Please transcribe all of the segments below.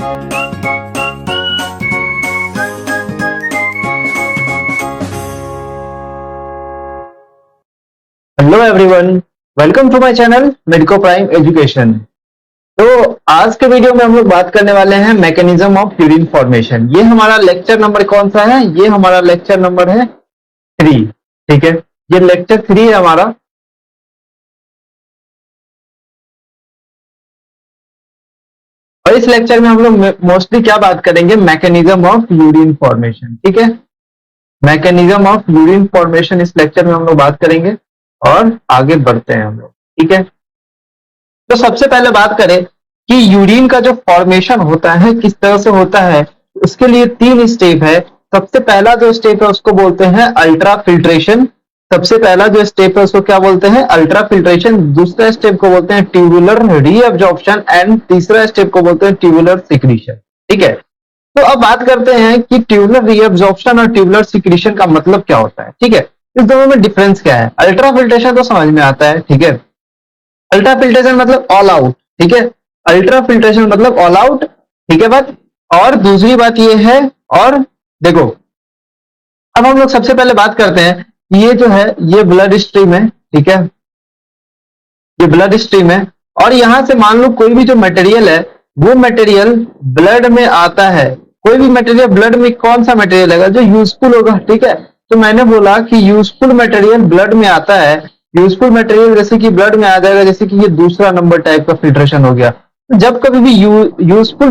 Hello everyone, welcome to my channel medico prime education. तो आज के वीडियो में हम लोग बात करने वाले हैं मैकेनिज्म ऑफ यूरिन फॉर्मेशन। ये हमारा लेक्चर नंबर कौन सा है? ये हमारा लेक्चर नंबर है 3। ठीक है, ये लेक्चर 3 है हमारा। और इस लेक्चर में हम लोग मोस्टली क्या बात करेंगे? Mechanism of urine formation. ठीक है, मैकेनिज्म ऑफ यूरिन फॉर्मेशन इस लेक्चर में हम लोग बात करेंगे और आगे बढ़ते हैं हम लोग। ठीक है, तो सबसे पहले बात करें कि यूरिन का जो फॉर्मेशन होता है किस तरह से होता है। उसके लिए 3 स्टेप है। सबसे पहला जो स्टेप है उसको बोलते हैं अल्ट्रा फिल्ट्रेशन। सबसे पहला जो स्टेप है उसको क्या बोलते हैं? Ultra filtration. दूसरा स्टेप को बोलते हैं ट्यूबुलर रीअब्जॉर्प्शन एंड तीसरा स्टेप को बोलते हैं ट्यूबुलर सिक्रीशन। ठीक है, तो अब बात करते हैं कि ट्यूबुलर रीअब्जॉर्प्शन और ट्यूबुलर सिक्रीशन का मतलब क्या होता है। ठीक है, इस दोनों में डिफरेंस क्या है? अल्ट्रा फिल्ट्रेशन तो समझ में आता है। ठीक है, अल्ट्रा फिल्ट्रेशन मतलब ऑल आउट। ठीक है, अल्ट्रा फिल्ट्रेशन मतलब ऑल आउट। ठीक है बात। और दूसरी बात ये है, और देखो अब हम लोग सबसे पहले बात करते हैं कि ये जो है ये ब्लड स्ट्रीम है। ठीक है, ये ब्लड स्ट्रीम है और यहां से मान लो कोई भी जो मटेरियल है वो मटेरियल ब्लड में आता है। कोई भी मटेरियल ब्लड में कौन सा मटेरियल है जो यूजफुल होगा। ठीक है, तो मैंने बोला कि यूजफुल मटेरियल ब्लड में आता है। यूजफुल मटेरियल जैसे कि ब्लड में आ जाएगा, जैसे कि ये दूसरा नंबर टाइप का फिल्ट्रेशन हो गया। तो जब कभी भी यूजफुल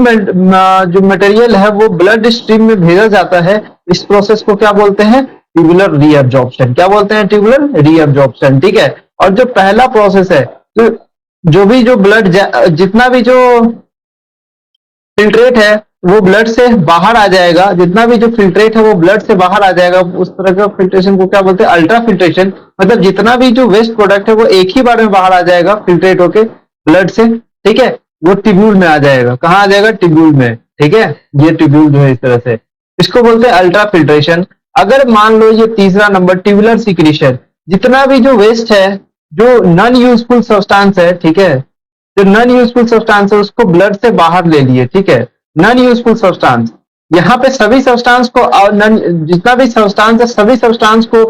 जो मटेरियल है वो ब्लड स्ट्रीम में भेजा जाता है, इस प्रोसेस को क्या बोलते हैं? Tubular reabsorption. क्या बोलते हैं? Tubular reabsorption. ठीक है, और जो पहला प्रोसेस है, तो जो भी जो ब्लड जितना भी जो फिल्ट्रेट है वो ब्लड से बाहर आ जाएगा। जितना भी जो फिल्ट्रेट है वो ब्लड से बाहर आ जाएगा। उस तरह का फिल्ट्रेशन को क्या बोलते हैं? Ultra filtration. मतलब जितना भी जो वेस्ट प्रोडक्ट है वो एक ही बार में बाहर आ जाएगा फिल्ट्रेट होके ब्लड से। ठीक है, वो ट्यूब्यूल में आ जाएगा। कहाँ आ जाएगा? ट्यूब्यूल में। ठीक है, ये ट्यूब्यूल जो है इस तरह से, इसको बोलते हैं अल्ट्रा फिल्ट्रेशन। अगर मान लो ये तीसरा नंबर ट्यूबुलर सिक्रीशन, जितना भी जो वेस्ट है, जो नॉन यूजफुल सब्सटेंस है, ठीक है, जो नॉन यूजफुल सब्सटेंस है उसको ब्लड से बाहर ले लिए। ठीक है, नॉन यूजफुल सब्सटेंस, यहाँ पे सभी सब्सटेंस को जितना भी सब्सटेंस है सभी सब्सटेंस को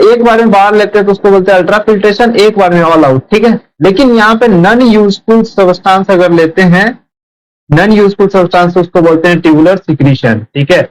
एक बार में बाहर लेते हैं तो उसको बोलते हैं अल्ट्रा फिल्ट्रेशन, एक बार में ऑल आउट। ठीक है, लेकिन यहाँ पे नॉन यूजफुल सब्सटेंस अगर लेते हैं, नॉन यूजफुल सब्सटेंस, उसको बोलते हैं ट्यूबुलर सिक्रीशन। ठीक है,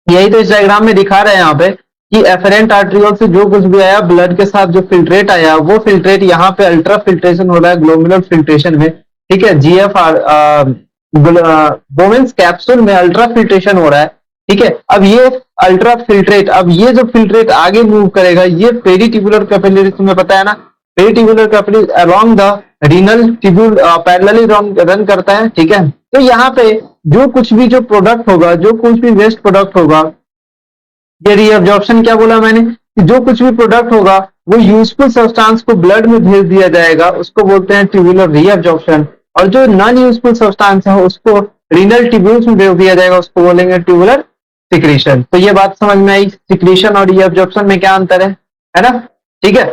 यही तो इस डायग्राम में दिखा रहे हैं यहाँ पे कि एफरेंट आर्ट्रियोल से जो कुछ भी आया ब्लड के साथ जो फिल्ट्रेट आया वो फिल्ट्रेट यहाँ पे अल्ट्रा फिल्ट्रेशन हो रहा है ग्लोमेरुलर फिल्ट्रेशन में। ठीक है, जीएफआर बोवेंस कैप्सूल में अल्ट्रा फिल्ट्रेशन हो रहा है। ठीक है, अब ये अल्ट्रा फिल्ट्रेट, अब ये जो फिल्ट्रेट आगे मूव करेगा ये पेरीट्यूबुलर कैपिलरी, तुम्हें पता है ना, peritubular capillary along the renal tubule parallelly run करता है। ठीक है, तो यहाँ पे जो कुछ भी जो प्रोडक्ट होगा, जो कुछ भी वेस्ट प्रोडक्ट होगा, ये रीअब्जॉर्प्शन क्या बोला मैंने कि जो कुछ भी प्रोडक्ट होगा वो यूजफुल सब्सटेंस को ब्लड में भेज दिया जाएगा, उसको बोलते हैं ट्यूबुलर रीअब्जॉर्प्शन। और जो नॉन यूजफुल सब्सटेंस है उसको रीनल ट्यूब्यूल्स में भेज दिया जाएगा, उसको बोलेंगे ट्यूबुलर सिक्रीशन। तो ये बात समझ में आई, सिक्रीशन और रीअब्जॉर्प्शन में क्या अंतर है ना? ठीक है,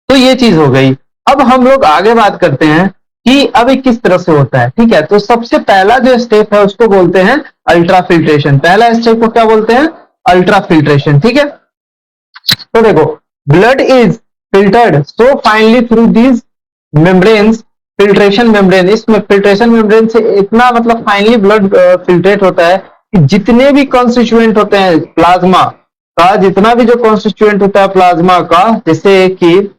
तो ये चीज हो गई। अब हम लोग आगे बात करते हैं कि अब ये किस तरह से होता है। ठीक है, तो सबसे पहला जो स्टेप है उसको बोलते हैं अल्ट्रा फिल्ट्रेशन। पहला स्टेप को क्या बोलते हैं? Ultra filtration. ठीक है, तो देखो, blood is filtered so finally through these membranes, filtration membrane, इसमें फिल्ट्रेशन मेम्ब्रेन से इतना मतलब फाइनली ब्लड फिल्ट्रेट होता है कि जितने भी कॉन्स्टिट्यूएंट होते हैं प्लाज्मा का, जितना भी जो कॉन्स्टिट्यूएंट होता है प्लाज्मा का, जैसे कि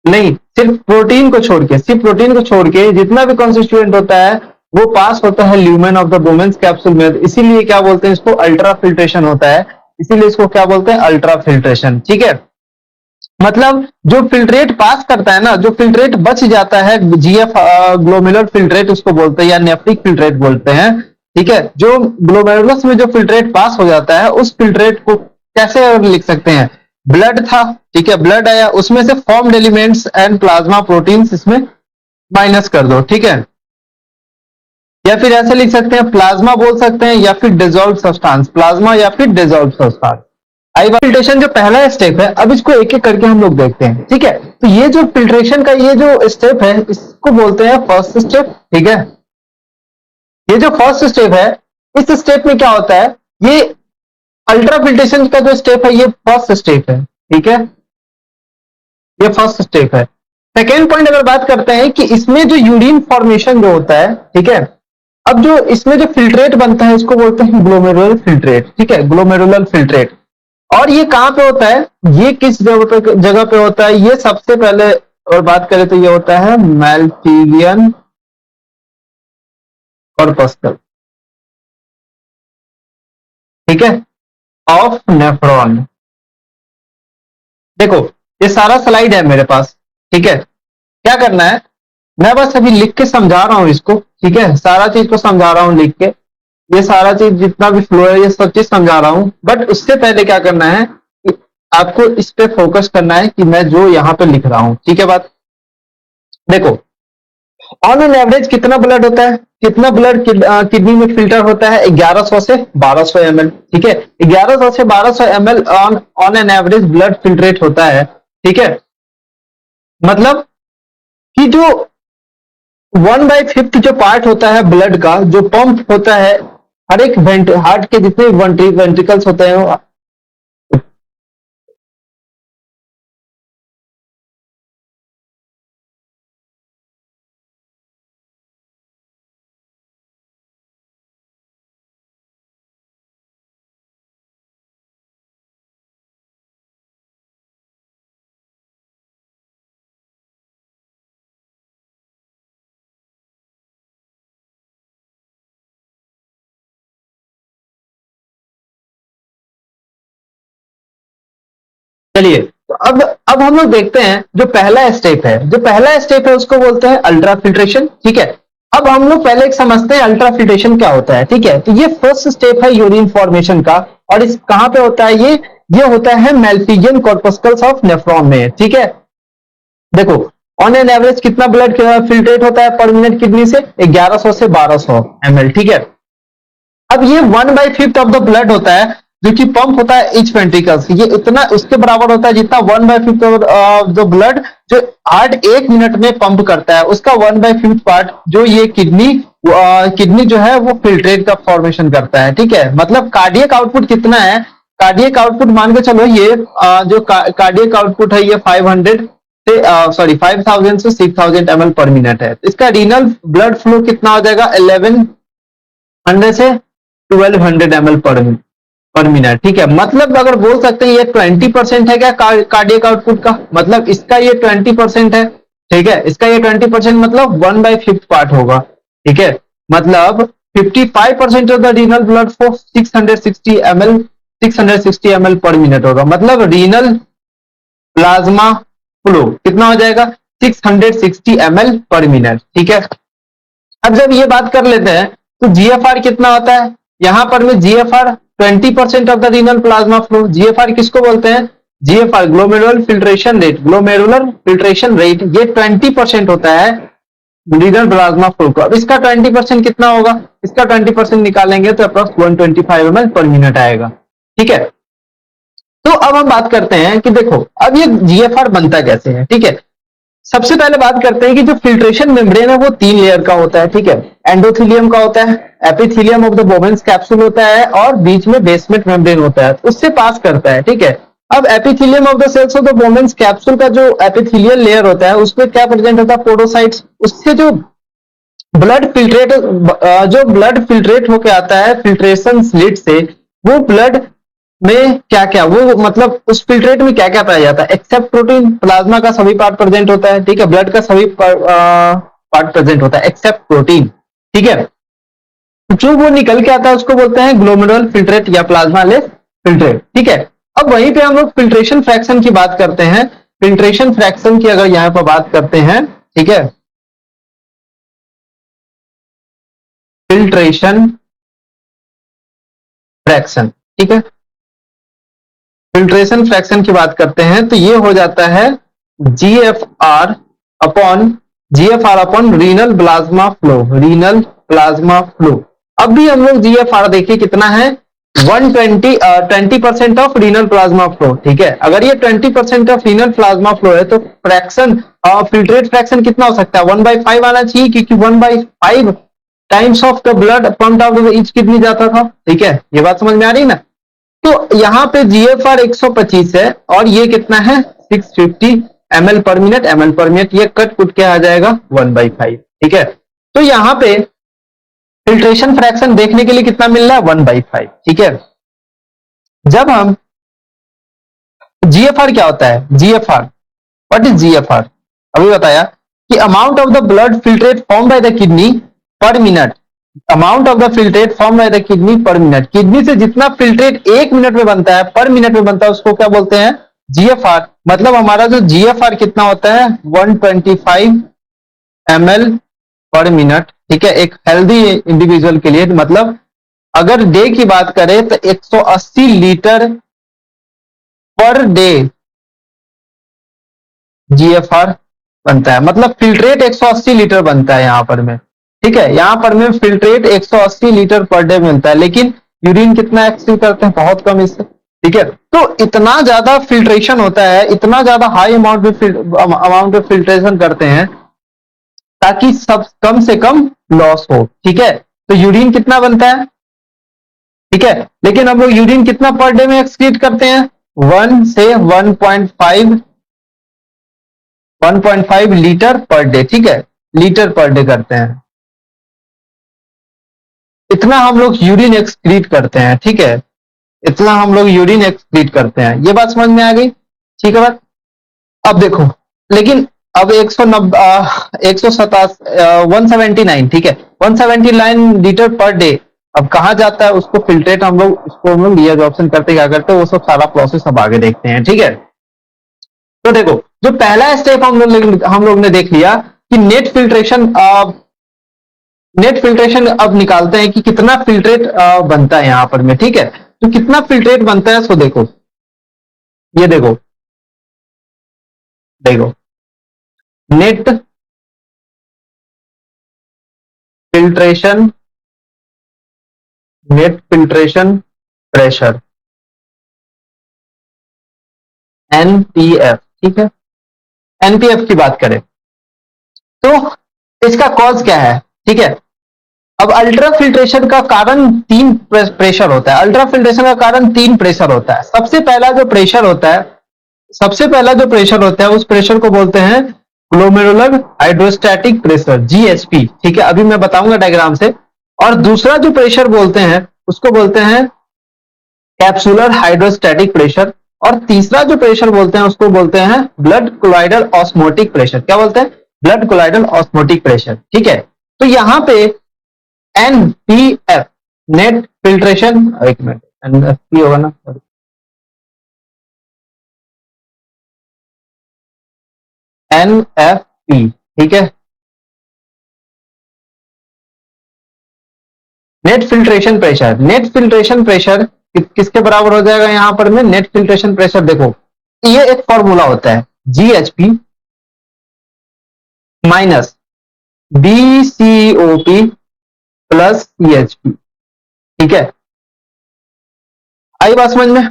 नहीं, सिर्फ प्रोटीन को छोड़ के, सिर्फ प्रोटीन को छोड़ के जितना भी कॉन्स्टिट्यूएंट होता है वो पास होता है ल्यूमेन ऑफ द बोवेंस कैप्सूल में। इसीलिए क्या बोलते हैं इसको? अल्ट्रा फिल्ट्रेशन होता है, इसीलिए इसको क्या बोलते हैं? Ultra filtration. ठीक है, मतलब जो फिल्ट्रेट पास करता है ना, जो फिल्ट्रेट बच जाता है, जीएफ ग्लोमेरुलर फिल्ट्रेट उसको बोलते हैं या नेफ्रिक फिल्ट्रेट बोलते हैं। ठीक है, जो ग्लोमेरुलस में जो फिल्ट्रेट पास हो जाता है उस फिल्ट्रेट को कैसे लिख सकते हैं? ब्लड था, ठीक है, ब्लड आया, उसमें से formed elements and plasma proteins इसमें माइनस कर दो। ठीक है, या फिर ऐसे लिख सकते हैं, प्लाज्मा बोल सकते हैं या फिर डिसॉल्व सब्सटेंस, प्लाज्मा या फिर डिसॉल्व सब्सटेंस। आई फिल्ट्रेशन जो पहला स्टेप है, अब इसको एक एक करके हम लोग देखते हैं। ठीक है, तो ये जो फिल्ट्रेशन का ये जो स्टेप है इसको बोलते हैं फर्स्ट स्टेप। ठीक है, ये जो फर्स्ट स्टेप है, इस स्टेप में क्या होता है, ये अल्ट्रा फिल्ट्रेशन का जो स्टेप है ये फर्स्ट स्टेप है, ठीक है, ये फर्स्ट स्टेप है। सेकेंड पॉइंट अगर बात करते हैं कि इसमें जो यूरिन फॉर्मेशन जो होता है, ठीक है, अब जो इसमें जो फिल्ट्रेट बनता है इसको बोलते हैं ग्लोमेरुलर फिल्ट्रेट, ठीक है, ग्लोमेरुलर फिल्ट्रेट। और ये कहां पे होता है, ये किस जगह पे होता है, ये सबसे पहले और बात करें तो ये होता है मैल्पिजियन कॉर्पस्कल, ठीक है, ऑफ नेफ्रॉन। देखो ये सारा स्लाइड है मेरे पास, ठीक है, क्या करना है, मैं बस अभी लिख के समझा रहा हूं इसको, ठीक है, सारा चीज को समझा रहा हूं लिख के, ये सारा चीज जितना भी फ्लो है ये सब चीज समझा रहा हूं, बट उससे पहले क्या करना है कि आपको इस पे फोकस करना है कि मैं जो यहां पे लिख रहा हूं, ठीक है बात। देखो ऑन एन एवरेज कितना ब्लड होता है, कितना ब्लड किडनी में फिल्टर होता है, 1100 से 1200 ml, ठीक है, 1100 से 1200 ml on an average blood filtrate होता है, ठीक है। मतलब कि जो 1/5 जो पार्ट होता है ब्लड का जो पंप होता है, हर एक हार्ट के जितने वेंट्रिकल्स होते हैं, चलिए तो अब हम लोग देखते हैं जो पहला स्टेप है, जो पहला स्टेप है उसको बोलते हैं अल्ट्रा फिल्ट्रेशन, ठीक है। अब हम लोग पहले एक समझते हैं अल्ट्रा फिल्ट्रेशन क्या होता है, ठीक है। तो ये फर्स्ट स्टेप है यूरिन फॉर्मेशन का, और इस कहां पे होता है, ये होता है मैल्पिजियन कॉर्पस्कल्स ऑफ नेफ्रॉन में, ठीक है। देखो ऑन एन एवरेज कितना ब्लड फिल्ट्रेट होता है पर मिनट किडनी से, 1100 से 1200 ml, ठीक है। अब ये 1/5 ऑफ द ब्लड होता है जो कि पंप होता है इच वेंट्रिकल्स, ये इतना उसके बराबर होता है जितना 1/5 जो ब्लड जो हार्ट 1 मिनट में पंप करता है उसका 1/5 पार्ट जो ये किडनी जो है वो फिल्ट्रेट का फॉर्मेशन करता है, ठीक है। मतलब कार्डियक आउटपुट कितना है, कार्डियक आउटपुट मान के चलो ये जो कार्डियक आउटपुट है ये 5000 से 6000 ml पर मिनट है। इसका रीनल ब्लड फ्लो कितना हो जाएगा, 1100 से 1200 ml पर मिनट, ठीक है। मतलब अगर बोल सकते हैं ये 20% है क्या कार्डियक आउटपुट का, मतलब इसका ये 20% है, ठीक है, इसका ये 20% मतलब 1/5 पार्ट होगा, ठीक है। मतलब 55% of the renal blood flow 660 ml पर मिनट होगा, मतलब रीनल प्लाज्मा फ्लो कितना हो जाएगा 660 ml पर मिनट, ठीक है। अब जब ये बात कर लेते हैं तो जीएफआर कितना होता है, यहां पर में GFR 20% of the renal plasma flow, GFR किसको बोलते हैं, GFR glomerular filtration rate, glomerular filtration rate ये 20% होता है रीनल प्लाज्मा फ्लो का। अब इसका 20% कितना होगा, इसका 20% निकालेंगे तो अप्रोक्स 125 ml पर मिनट आएगा, ठीक है। तो अब हम बात करते हैं कि देखो अब ये जीएफआर बनता कैसे है, ठीक है। सबसे पहले बात करते हैं कि जो फिल्ट्रेशन मेम्ब्रेन है वो 3 लेयर का होता है, ठीक है। एंडोथीलियम का होता है, epithelium of the Bowman's capsule होता है, और बीच में बेसमेंट मेम्ब्रेन होता है, उससे पास करता है, ठीक है। अब epithelium of the cells of the Bowman's capsule का जो एपिथीलियल लेयर होता है उसमें क्या प्रेजेंट होता है, पोडोसाइट्स, उससे जो ब्लड फिल्ट्रेट होके आता है फिल्ट्रेशन स्लिट से, वो ब्लड में क्या क्या वो मतलब उस फिल्ट्रेट में क्या क्या पाया जाता है, एक्सेप्ट प्रोटीन, प्लाज्मा का सभी पार्ट प्रेजेंट होता है, ठीक है, ब्लड का सभी पार्ट प्रेजेंट होता है एक्सेप्ट प्रोटीन, ठीक है। जो वो निकल के आता है उसको बोलते हैं ग्लोमेरुलर फिल्ट्रेट या प्लाज्मा लेस फिल्ट्रेट, ठीक है। अब वहीं पे हम लोग फिल्ट्रेशन फ्रैक्शन की बात करते हैं, फिल्ट्रेशन फ्रैक्शन की अगर यहां पर बात करते हैं, ठीक है, फिल्ट्रेशन फ्रैक्शन, ठीक है, फिल्ट्रेशन फ्रैक्शन की बात करते हैं तो ये हो जाता है GFR upon renal plasma flow, renal plasma flow. अब भी हम लोग जीएफआर देखिए कितना है, 20% ऑफ रीनल प्लाज्मा फ्लो, ठीक है। अगर ये 20% ऑफ रीनल प्लाज्मा फ्लो है तो फ्रैक्शन फिल्ट्रेट फ्रैक्शन कितना हो सकता है, 1/5 आना चाहिए, क्योंकि 1/5 times of the blood pump out of each kidney जाता था, ठीक है, ये बात समझ में आ रही है ना। तो यहाँ पे जीएफआर 125 है और ये कितना है 650 ml पर मिनट, ml पर मिनट, ये कट कुट के आ जाएगा 1/5, ठीक है। तो यहाँ पे फिल्ट्रेशन फ्रैक्शन देखने के लिए कितना मिल रहा है 1/5, ठीक है। जब हम जीएफआर क्या होता है, जीएफआर व्हाट इज जीएफआर, अभी बताया कि amount of the blood filtrate form by the kidney पर minute, amount of the filtrate form by the kidney पर मिनट, किडनी से जितना फिल्ट्रेट एक मिनट में बनता है, पर मिनट में बनता है, उसको क्या बोलते हैं जीएफआर। मतलब हमारा जो जीएफआर कितना होता है 125 ml पर मिनट, ठीक है, एक हेल्दी इंडिविजुअल के लिए। मतलब अगर डे की बात करें तो 180 लीटर पर डे जीएफआर बनता है, मतलब फिल्ट्रेट 180 लीटर बनता है यहां पर में, ठीक है। यहां पर में फिल्ट्रेट 180 लीटर पर डे मिलता है, लेकिन यूरिन कितना एक्सक्रीट करते हैं, बहुत कम इससे, ठीक है। तो इतना ज्यादा फिल्ट्रेशन होता है, इतना ज्यादा हाई अमाउंट में फिल्ट्रेशन करते हैं ताकि सब कम से कम लॉस हो, ठीक है। तो यूरिन कितना बनता है, ठीक है, लेकिन हम लोग यूरिन कितना पर डे में एक्सक्रीट करते हैं 1 से 1.5 लीटर पर डे, ठीक है, लीटर पर डे करते हैं, इतना हम लोग यूरिन एक्सक्रीट करते हैं, ठीक है, इतना हम लोग यूरिन एक्सक्रीट करते हैं। ये बात समझ में आ गई, ठीक है बात। अब देखो, लेकिन अब 179, ठीक है, 179 लीटर पर डे अब कहा जाता है उसको फिल्ट्रेट, हम लोग उसको हम लोग लियर ऑप्शन करते क्या करते हैं, वो सब सारा प्रोसेस अब आगे देखते हैं, ठीक है। तो देखो, जो पहला स्टेप हम लोग ने देख लिया कि नेट फिल्ट्रेशन अब निकालते हैं कि कितना फिल्ट्रेट बनता है यहां पर में, ठीक है। तो कितना फिल्ट्रेट बनता है, सो देखो, ये देखो, देखो net filtration, net filtration pressure, NPF, ठीक है। एनपीएफ की बात करें तो इसका कॉज क्या है, ठीक है। अब अल्ट्रा फिल्ट्रेशन का कारण तीन प्रेशर होता है, अल्ट्रा फिल्ट्रेशन का कारण तीन प्रेशर होता है। सबसे पहला जो प्रेशर होता है उस प्रेशर को बोलते हैं ग्लोमेरुलर हाइड्रोस्टैटिक प्रेशर, जीएचपी, ठीक है, अभी मैं बताऊंगा डायग्राम से। और दूसरा जो प्रेशर बोलते हैं उसको बोलते हैं कैप्सुलर हाइड्रोस्टैटिक प्रेशर, और तीसरा जो प्रेशर बोलते हैं उसको बोलते हैं ब्लड कोलाइडल ऑस्मोटिक प्रेशर। क्या बोलते हैं, ब्लड कोलाइडल ऑस्मोटिक प्रेशर, ठीक है। तो यहां पे एनपीएफ, नेट फिल्ट्रेशन, एक मिनट, एनएफपी होगा ना, एनएफपी, ठीक है, net filtration pressure. Net filtration pressure किसके बराबर हो जाएगा यहां पर में, नेट फिल्ट्रेशन प्रेशर, देखो ये एक फॉर्मूला होता है जीएचपी माइनस बीसीओपी प्लस सीएचपी, ठीक है, आई बात समझ में।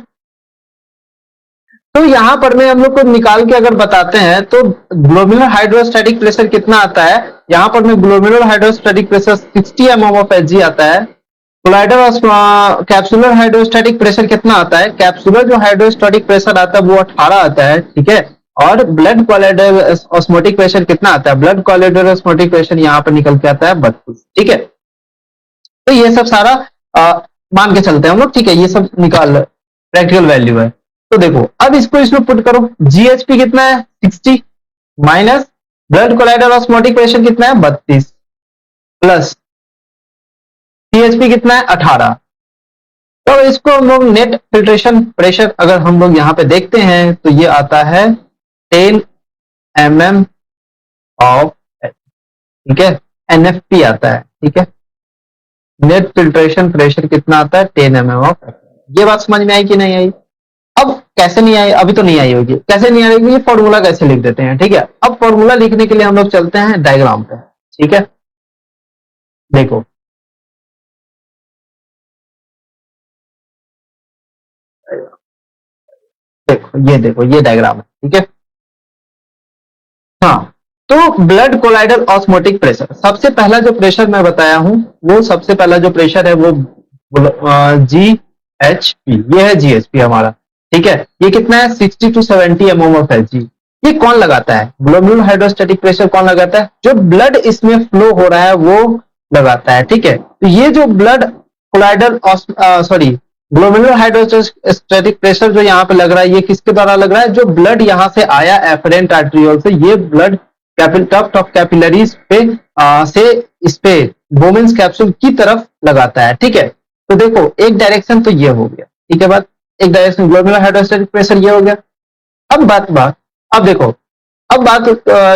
तो यहां पर में हम लोग को निकाल के अगर बताते हैं तो ग्लोमेरुलर हाइड्रोस्टैटिक प्रेशर कितना आता है, यहां पर में glomerular hydrostatic pressure 60 mm of H आता है। कोलाइडल कैप्सुलर हाइड्रोस्टैटिक प्रेशर कितना आता है, कैप्सुलर जो हाइड्रोस्टैटिक प्रेशर आता है वो 18 आता है, ठीक है। और ब्लड कोलाइडल ऑस्मोटिक प्रेशर कितना आता है, ब्लड कोलाइडल ऑस्मोटिक प्रेशर यहां पर निकल के आता है 32, ठीक है। तो ये सब सारा मान के चलते हैं हम लोग, ठीक है, ये सब निकाल प्रैक्टिकल वैल्यू है। तो देखो अब इसको इसमें पुट करो, जीएचपी कितना है 60 minus blood colloidal osmotic pressure कितना है 32 प्लस सीएचपी कितना है 18। तो इसको हम लोग नेट फिल्ट्रेशन प्रेशर अगर हम लोग यहां पे देखते हैं तो ये आता है 10 mm ऑफ, ठीक है, एनएफपी आता है, ठीक है। नेट फिल्ट्रेशन प्रेशर कितना आता है 10 mm ऑफ, ये बात समझ में आई कि नहीं आई। अब कैसे नहीं आई, अभी तो नहीं आई होगी, कैसे नहीं आएगी, ये फॉर्मूला कैसे लिख देते हैं, ठीक है। अब फॉर्मूला लिखने के लिए हम लोग चलते हैं डायग्राम पे, ठीक है। देखो, देखो ये डायग्राम है, ठीक है। हाँ, तो ब्लड कोलाइडल ऑस्मोटिक प्रेशर, सबसे पहला जो प्रेशर मैं बताया हूं, वो सबसे पहला जो प्रेशर है वो GHP, ये है GHP हमारा, ठीक है। ये कितना है 60 to 70 mm ऑफ Hg। ये कौन लगाता है? ग्लोमेरुलर हाइड्रोस्टैटिक प्रेशर कौन लगाता है? जो ब्लड इसमें फ्लो हो रहा है वो लगाता है, ठीक है। तो ये जो blood colloidal sorry glomerular hydrostatic pressure जो यहाँ पे लग रहा है, ये किसके द्वारा लग रहा है? जो ब्लड यहाँ से आया एफरेंट आर्टरियोल से, ये ब्लड टफ्ट ऑफ कैपिलरीज पे से इस पे बोमेन्स कैप्सूल की तरफ लगाता है, ठीक है। तो देखो एक डायरेक्शन तो ये हो गया, ठीक है बात, एक डायरेक्शन ग्लोमेरुलर हाइड्रोस्टैटिक प्रेशर ये हो गया। अब बात अब देखो, अब बात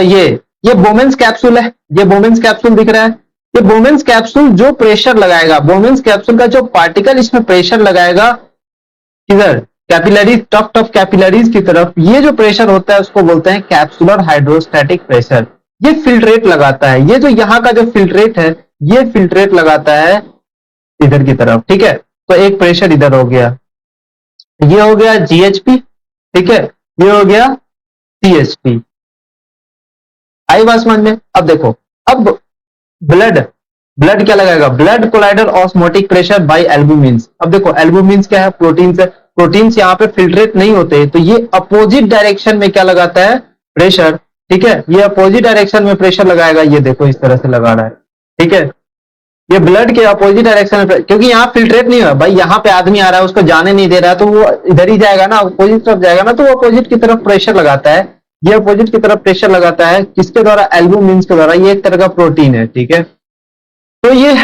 ये बोमेन्स कैप्सूल है, ये बोमेन्स कैप्सूल दिख रहा है। ये बोमेन्स कैप्सूल जो प्रेशर लगाएगा, बोमेन्स कैप्सूल का जो पार्टिकल इसमें प्रेशर लगाएगा किधर? कैपिलरीज, टफ्ट ऑफ कैपिलरीज की तरफ, ये जो प्रेशर होता है उसको बोलते हैं कैप्सुलर हाइड्रोस्टैटिक प्रेशर। ये फिल्ट्रेट लगाता है, ये जो यहाँ का जो फिल्ट्रेट है, ये फिल्ट्रेट लगाता है इधर की तरफ, ठीक है। तो एक प्रेशर इधर हो गया, ये हो गया GHP, ठीक है, ये हो गया CHP। आई बात समझ में? अब देखो, अब ब्लड ब्लड क्या लगाएगा? Blood colloidal osmotic pressure by albumins. अब देखो एल्बुमिन्स क्या है? प्रोटीन्स है। प्रोटीन्स यहाँ पे फिल्ट्रेट नहीं होते, तो ये अपोजिट डायरेक्शन में क्या लगाता है? प्रेशर, ठीक है। ये अपोजिट डायरेक्शन में प्रेशर लगाएगा, ये देखो इस तरह से लगा रहा है, ठीक है। ये ब्लड के अपोजिट डायरेक्शन में, क्योंकि यहाँ फिल्ट्रेट नहीं हुआ भाई, यहाँ पे आदमी आ रहा है उसको जाने नहीं दे रहा है, तो वो इधर ही जाएगा ना, अपोजिट तरफ जाएगा ना, तो वो अपोजिट की तरफ प्रेशर लगाता है। ये अपोजिट की तरफ प्रेशर लगाता है किसके द्वारा? एल्बुमिन्स के द्वारा। ये एक तरह का प्रोटीन है, ठीक है। तो ये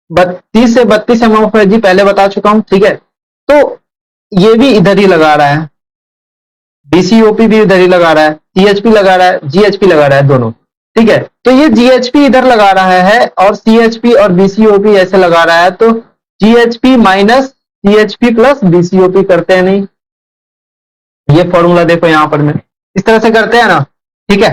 32 से 32 एमएम ऑफ एनर्जी पहले बता चुका हूं, ठीक है। तो ये भी इधर ही लगा रहा है, बीसीओपी भी इधर ही लगा रहा है, सीएचपी लगा रहा है, जीएचपी लगा रहा है, दोनों, ठीक है। तो ये जीएचपी इधर लगा रहा है और सीएचपी और बीसीओपी ऐसे लगा रहा है, तो जीएचपी माइनस सीएचपी प्लस बीसीओपी करते हैं नहीं? ये फॉर्मूला देखो यहां पर में इस तरह से करते हैं ना, ठीक है।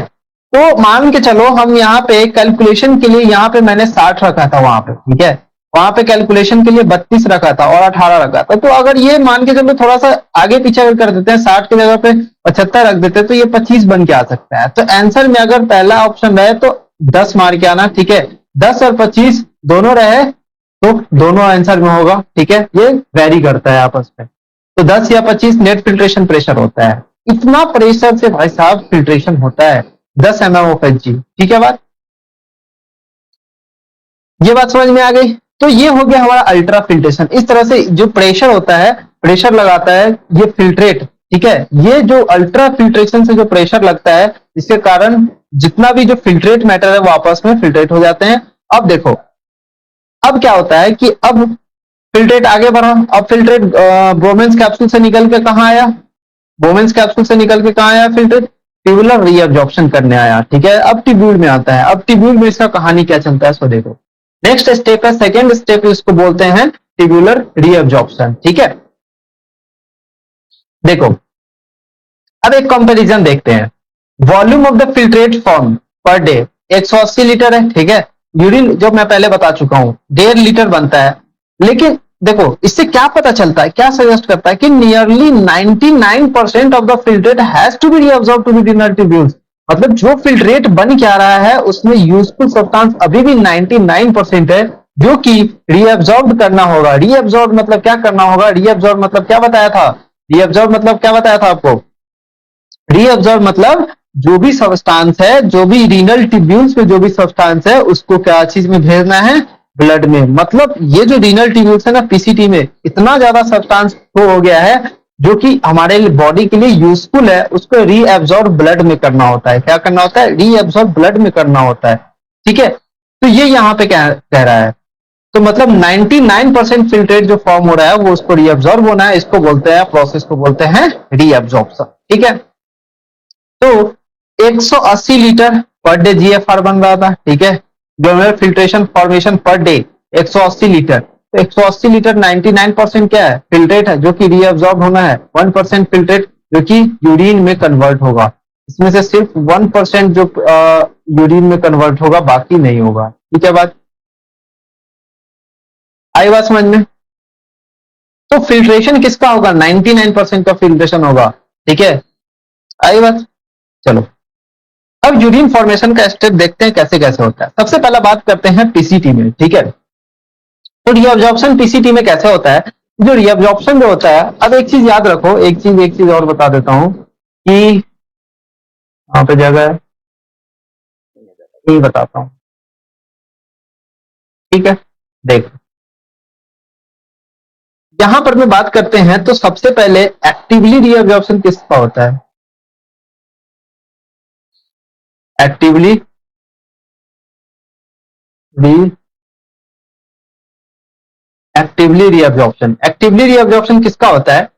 तो मान के चलो हम यहाँ पे कैलकुलेशन के लिए, यहाँ पे मैंने 60 रखा था वहां पे, ठीक है। वहां पे कैलकुलेशन के लिए 32 रखा था और 18 रखा था। तो अगर ये मान के चलो थोड़ा सा आगे पीछे अगर कर देते हैं, 60 की जगह पे 75 रख देते हैं, तो ये 25 बन के आ सकता है। तो आंसर में अगर पहला ऑप्शन रहे तो 10 मार के आना, ठीक है। 10 और 25 दोनों रहे तो दोनों आंसर में होगा, ठीक है। ये वेरी करता है आपस में। तो 10 या 25 नेट फिल्ट्रेशन प्रेशर होता है। इतना प्रेशर से भाई साहब फिल्ट्रेशन होता है 10 एमएम ऑफ एचजी, ठीक है बात, ये बात समझ में आ गई। तो ये हो गया हमारा अल्ट्रा फिल्ट्रेशन। इस तरह से जो प्रेशर होता है, प्रेशर लगाता है ये फिल्ट्रेट, ठीक है। ये जो अल्ट्रा फिल्ट्रेशन से जो प्रेशर लगता है, इसके कारण जितना भी जो फिल्ट्रेट मैटर है वो आपस में फिल्ट्रेट हो जाते हैं। अब देखो, अब क्या होता है कि अब फिल्ट्रेट आगे बढ़ा, अब फिल्ट्रेट बोमेन्स कैप्सूल से निकल के कहां आया? बोमेन्स कैप्सूल से निकल के कहां आया? फिल्ट्रेट ट्यूबुलर रीअब्जॉर्प्शन करने आया, ठीक है। अब ट्यूब्यूल में आता है। अब ट्यूब्यूल में इसका कहानी क्या चलता है, सो देखो। नेक्स्ट स्टेप है, सेकेंड स्टेप, इसको बोलते हैं ट्यूबुलर रीअब्जॉर्प्शन, ठीक है। देखो, अब एक कंपैरिजन देखते हैं। Volume of the filtrate form per day 180 litre है, ठीक है। यूरिन जो मैं पहले बता चुका हूं 1.5 लीटर बनता है। लेकिन देखो इससे क्या पता चलता है, क्या सजेस्ट करता है कि nearly 99% of the filtrate has to be reabsorb to the renal tubules. मतलब जो फिल्ट्रेट बन क्या रहा है उसमें यूजफुल सब्सटेंस अभी भी 99% है, जो कि रीअब्सॉर्ब करना होगा। रीअब्सॉर्ब मतलब क्या करना होगा? रीअब्सॉर्ब मतलब क्या बताया था? रीअब्सॉर्ब मतलब क्या बताया था आपको? रीअब्सॉर्ब मतलब जो भी सब्सटेंस है, जो भी रीनल ट्यूब्यूल्स में जो भी सब्सटेंस है, उसको क्या चीज में भेजना है? ब्लड में। मतलब ये जो रीनल ट्यूब्यूल्स है ना, पीसीटी में इतना ज्यादा सब्सटेंस हो गया है जो कि हमारे बॉडी के लिए यूजफुल है, उसको रीअब्सॉर्ब ब्लड में करना होता है। क्या करना होता है? रीअब्सॉर्ब ब्लड में करना होता है, ठीक है। तो ये यहाँ पे क्या कह रहा है? तो मतलब 99% फिल्ट्रेट जो फॉर्म हो रहा है वो उसको रीअब्सॉर्ब होना है, इसको बोलते हैं, प्रोसेस को बोलते हैं रीअब्सॉर्प्शन, ठीक है। तो 180 लीटर पर डे जीएफआर बन रहा था, ठीक है। Glomerular filtration formation per day 180 litre. तो 180 लीटर 99% क्या है? फिल्ट्रेट है, जो कि रीअब्सॉर्ब होना है। 1% फिल्ट्रेट जो कि यूरिन में कन्वर्ट होगा। इसमें से सिर्फ 1% जो यूरिन में कन्वर्ट होगा, बाकी नहीं होगा, ठीक है बात, आई बात समझ में। तो फिल्ट्रेशन किसका होगा? 99% का फिल्ट्रेशन होगा, ठीक है, आई बात। चलो अब यूरिन फॉर्मेशन का स्टेप देखते हैं कैसे कैसे होता है। सबसे पहला बात करते हैं पीसीटी में, ठीक है। तो रीअब्जॉर्प्शन पीसीटी में कैसे होता है? जो रीअब्जॉर्प्शन जो होता है, अब एक चीज याद रखो, एक चीज और बता देता हूं कि वहां पे जगह है, यही बताता हूं, ठीक है। देख, यहां पर में बात करते हैं तो सबसे पहले एक्टिवली रीअब्जॉर्प्शन किसका होता है? एक्टिवली री एक्टिवली रीअब्जॉर्प्शन, एक्टिवली रीअब्जॉर्प्शन किसका होता है?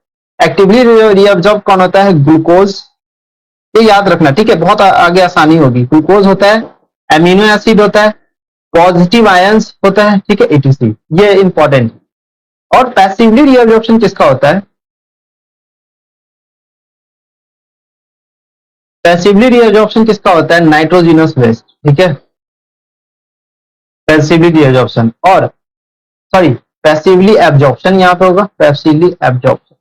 एक्टिवली रीअब्जॉर्ब कौन होता है? ग्लूकोज। ये याद रखना, ठीक है, बहुत आगे आसानी होगी। ग्लूकोज होता है, एमिनो एसिड होता है, पॉजिटिव आयंस होता है, ठीक है, एटीसी, ये इंपॉर्टेंट। और पैसिवली रीअब्जॉर्प्शन किसका होता है? पैसिवली रीअब्जॉर्प्शन किसका होता है? नाइट्रोजिनस वेस्ट, ठीक है, पैसिवली रीअब्जॉर्प्शन। और सॉरी, पैसिवली एब्जॉर्प्शन यहां पे होगा, पैसिवली एब्जॉर्प्शन।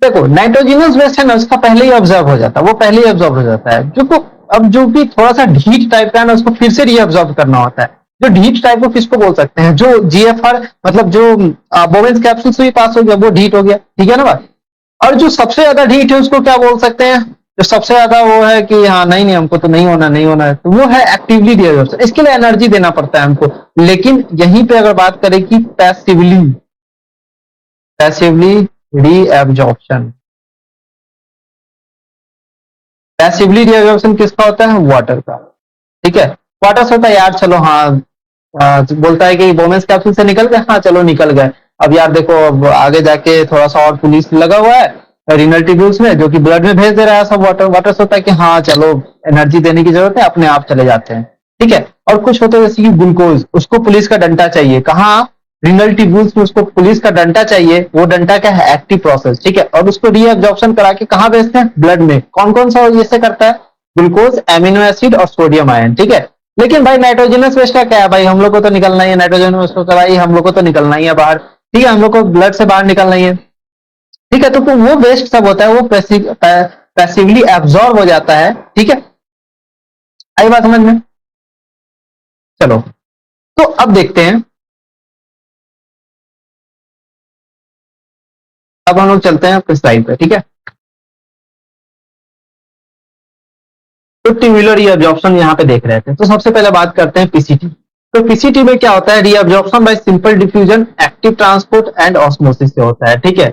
देखो, नाइट्रोजिनस वेस्ट है ना, उसका पहले ही ऑब्जर्व हो जाता है, वो पहले ही ऑब्जर्व हो जाता है। जो को अब जो भी थोड़ा सा ढीठ टाइप का है ना, उसको फिर से रीअब्जॉर्ब करना होता है। जो ढीठ टाइप को किसको बोल सकते हैं? जो जीएफआर, मतलब जो बोवेंस कैप्सूल से भी पास हो गया, वो ढीठ हो गया, ठीक है ना बात। और जो सबसे ज्यादा ढीठ है उसको क्या बोल सकते हैं? जो सबसे ज्यादा वो है कि हाँ नहीं नहीं, हमको तो नहीं होना, नहीं होना है, तो वो है एक्टिवली रीअब्जॉर्प्शन। इसके लिए एनर्जी देना पड़ता है हमको। लेकिन यहीं पे अगर बात करें कि passively, passively reabsorption, passively reabsorption किसका होता है? वाटर का, ठीक है। वाटर से होता है यार, चलो हाँ, बोलता है कि बोमेंस कैप्सूल से निकल गए, हाँ चलो निकल गए। अब यार देखो, अब आगे जाके थोड़ा सा और पुलिस लगा हुआ है रीनल ट्यूब्यूल्स में, जो कि ब्लड में भेज दे रहा है सब वाटर। वाटर से होता है कि हाँ चलो, एनर्जी देने की जरूरत है, अपने आप चले जाते हैं, ठीक है। और कुछ होते हैं जैसे कि ग्लूकोज, उसको पुलिस का डंटा चाहिए, कहाँ? रीनल ट्यूब्यूल्स में उसको पुलिस का डंटा चाहिए। वो डंटा क्या है? एक्टिव प्रोसेस, ठीक है। और उसको रीअब्जॉर्प्शन करा के कहाँ भेजते हैं? ब्लड में। कौन कौन सा ये से करता है? ग्लूकोज, एमिनो एसिड और सोडियम आयन, ठीक है। लेकिन भाई नाइट्रोजनस वेस्ट का क्या है? भाई हम लोग को तो निकलना ही है, नाइट्रोजन वेस्ट को भाई हम लोग को तो निकलना ही है बाहर, ठीक है, हम लोग को ब्लड से बाहर निकलना ही है, ठीक है। तो वो वेस्ट सब होता है, वो पैसिवली एब्जॉर्ब हो जाता है, ठीक है। आई बात समझ में? चलो, तो अब देखते हैं, अब हम लोग चलते हैं अपने स्लाइड पे, ठीक है। तो ट्यूबुलर रीअब्जॉर्प्शन यहाँ पे देख रहे थे, तो सबसे पहले बात करते हैं पीसीटी। तो पीसीटी में क्या होता है? Reabsorption bye simple diffusion, active transport and osmosis से होता है, ठीक है।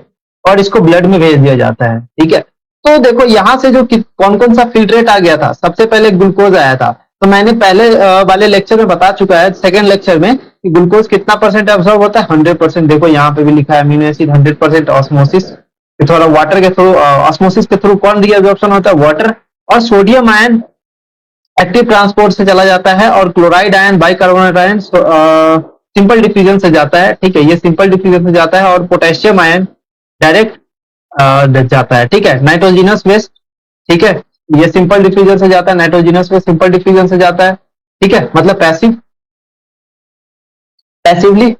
और इसको ब्लड में भेज दिया जाता है, ठीक है। तो देखो यहां से जो कौन कौन सा फिल्ट्रेट आ गया था, सबसे पहले ग्लूकोज आया था। तो मैंने पहले वाले लेक्चर में बता चुका है, सेकंड लेक्चर में, कि ग्लूकोज कितना परसेंट एब्जॉर्ब होता है? 100%। देखो यहाँ पे भी लिखा है, अमीनो एसिड 100%, ऑस्मोसिस थोड़ा वाटर के थ्रू, ऑस्मोसिस के थ्रू कौन रीअब्जॉर्प्शन होता है? वाटर। और सोडियम आयन एक्टिव ट्रांसपोर्ट से चला जाता है, और chloride ion, bicarbonate ion simple diffusion से जाता है, ठीक है, ये सिंपल डिफ्यूजन से जाता है। और पोटेशियम आयन डायरेक्ट जाता है, ठीक है। नाइट्रोजिनस वेस्ट, ठीक है, ये सिंपल डिफ्यूजन से जाता है, नाइट्रोजिनस वेस्ट सिंपल डिफ्यूजन से जाता है, ठीक है, मतलब पैसिव, पैसिवली,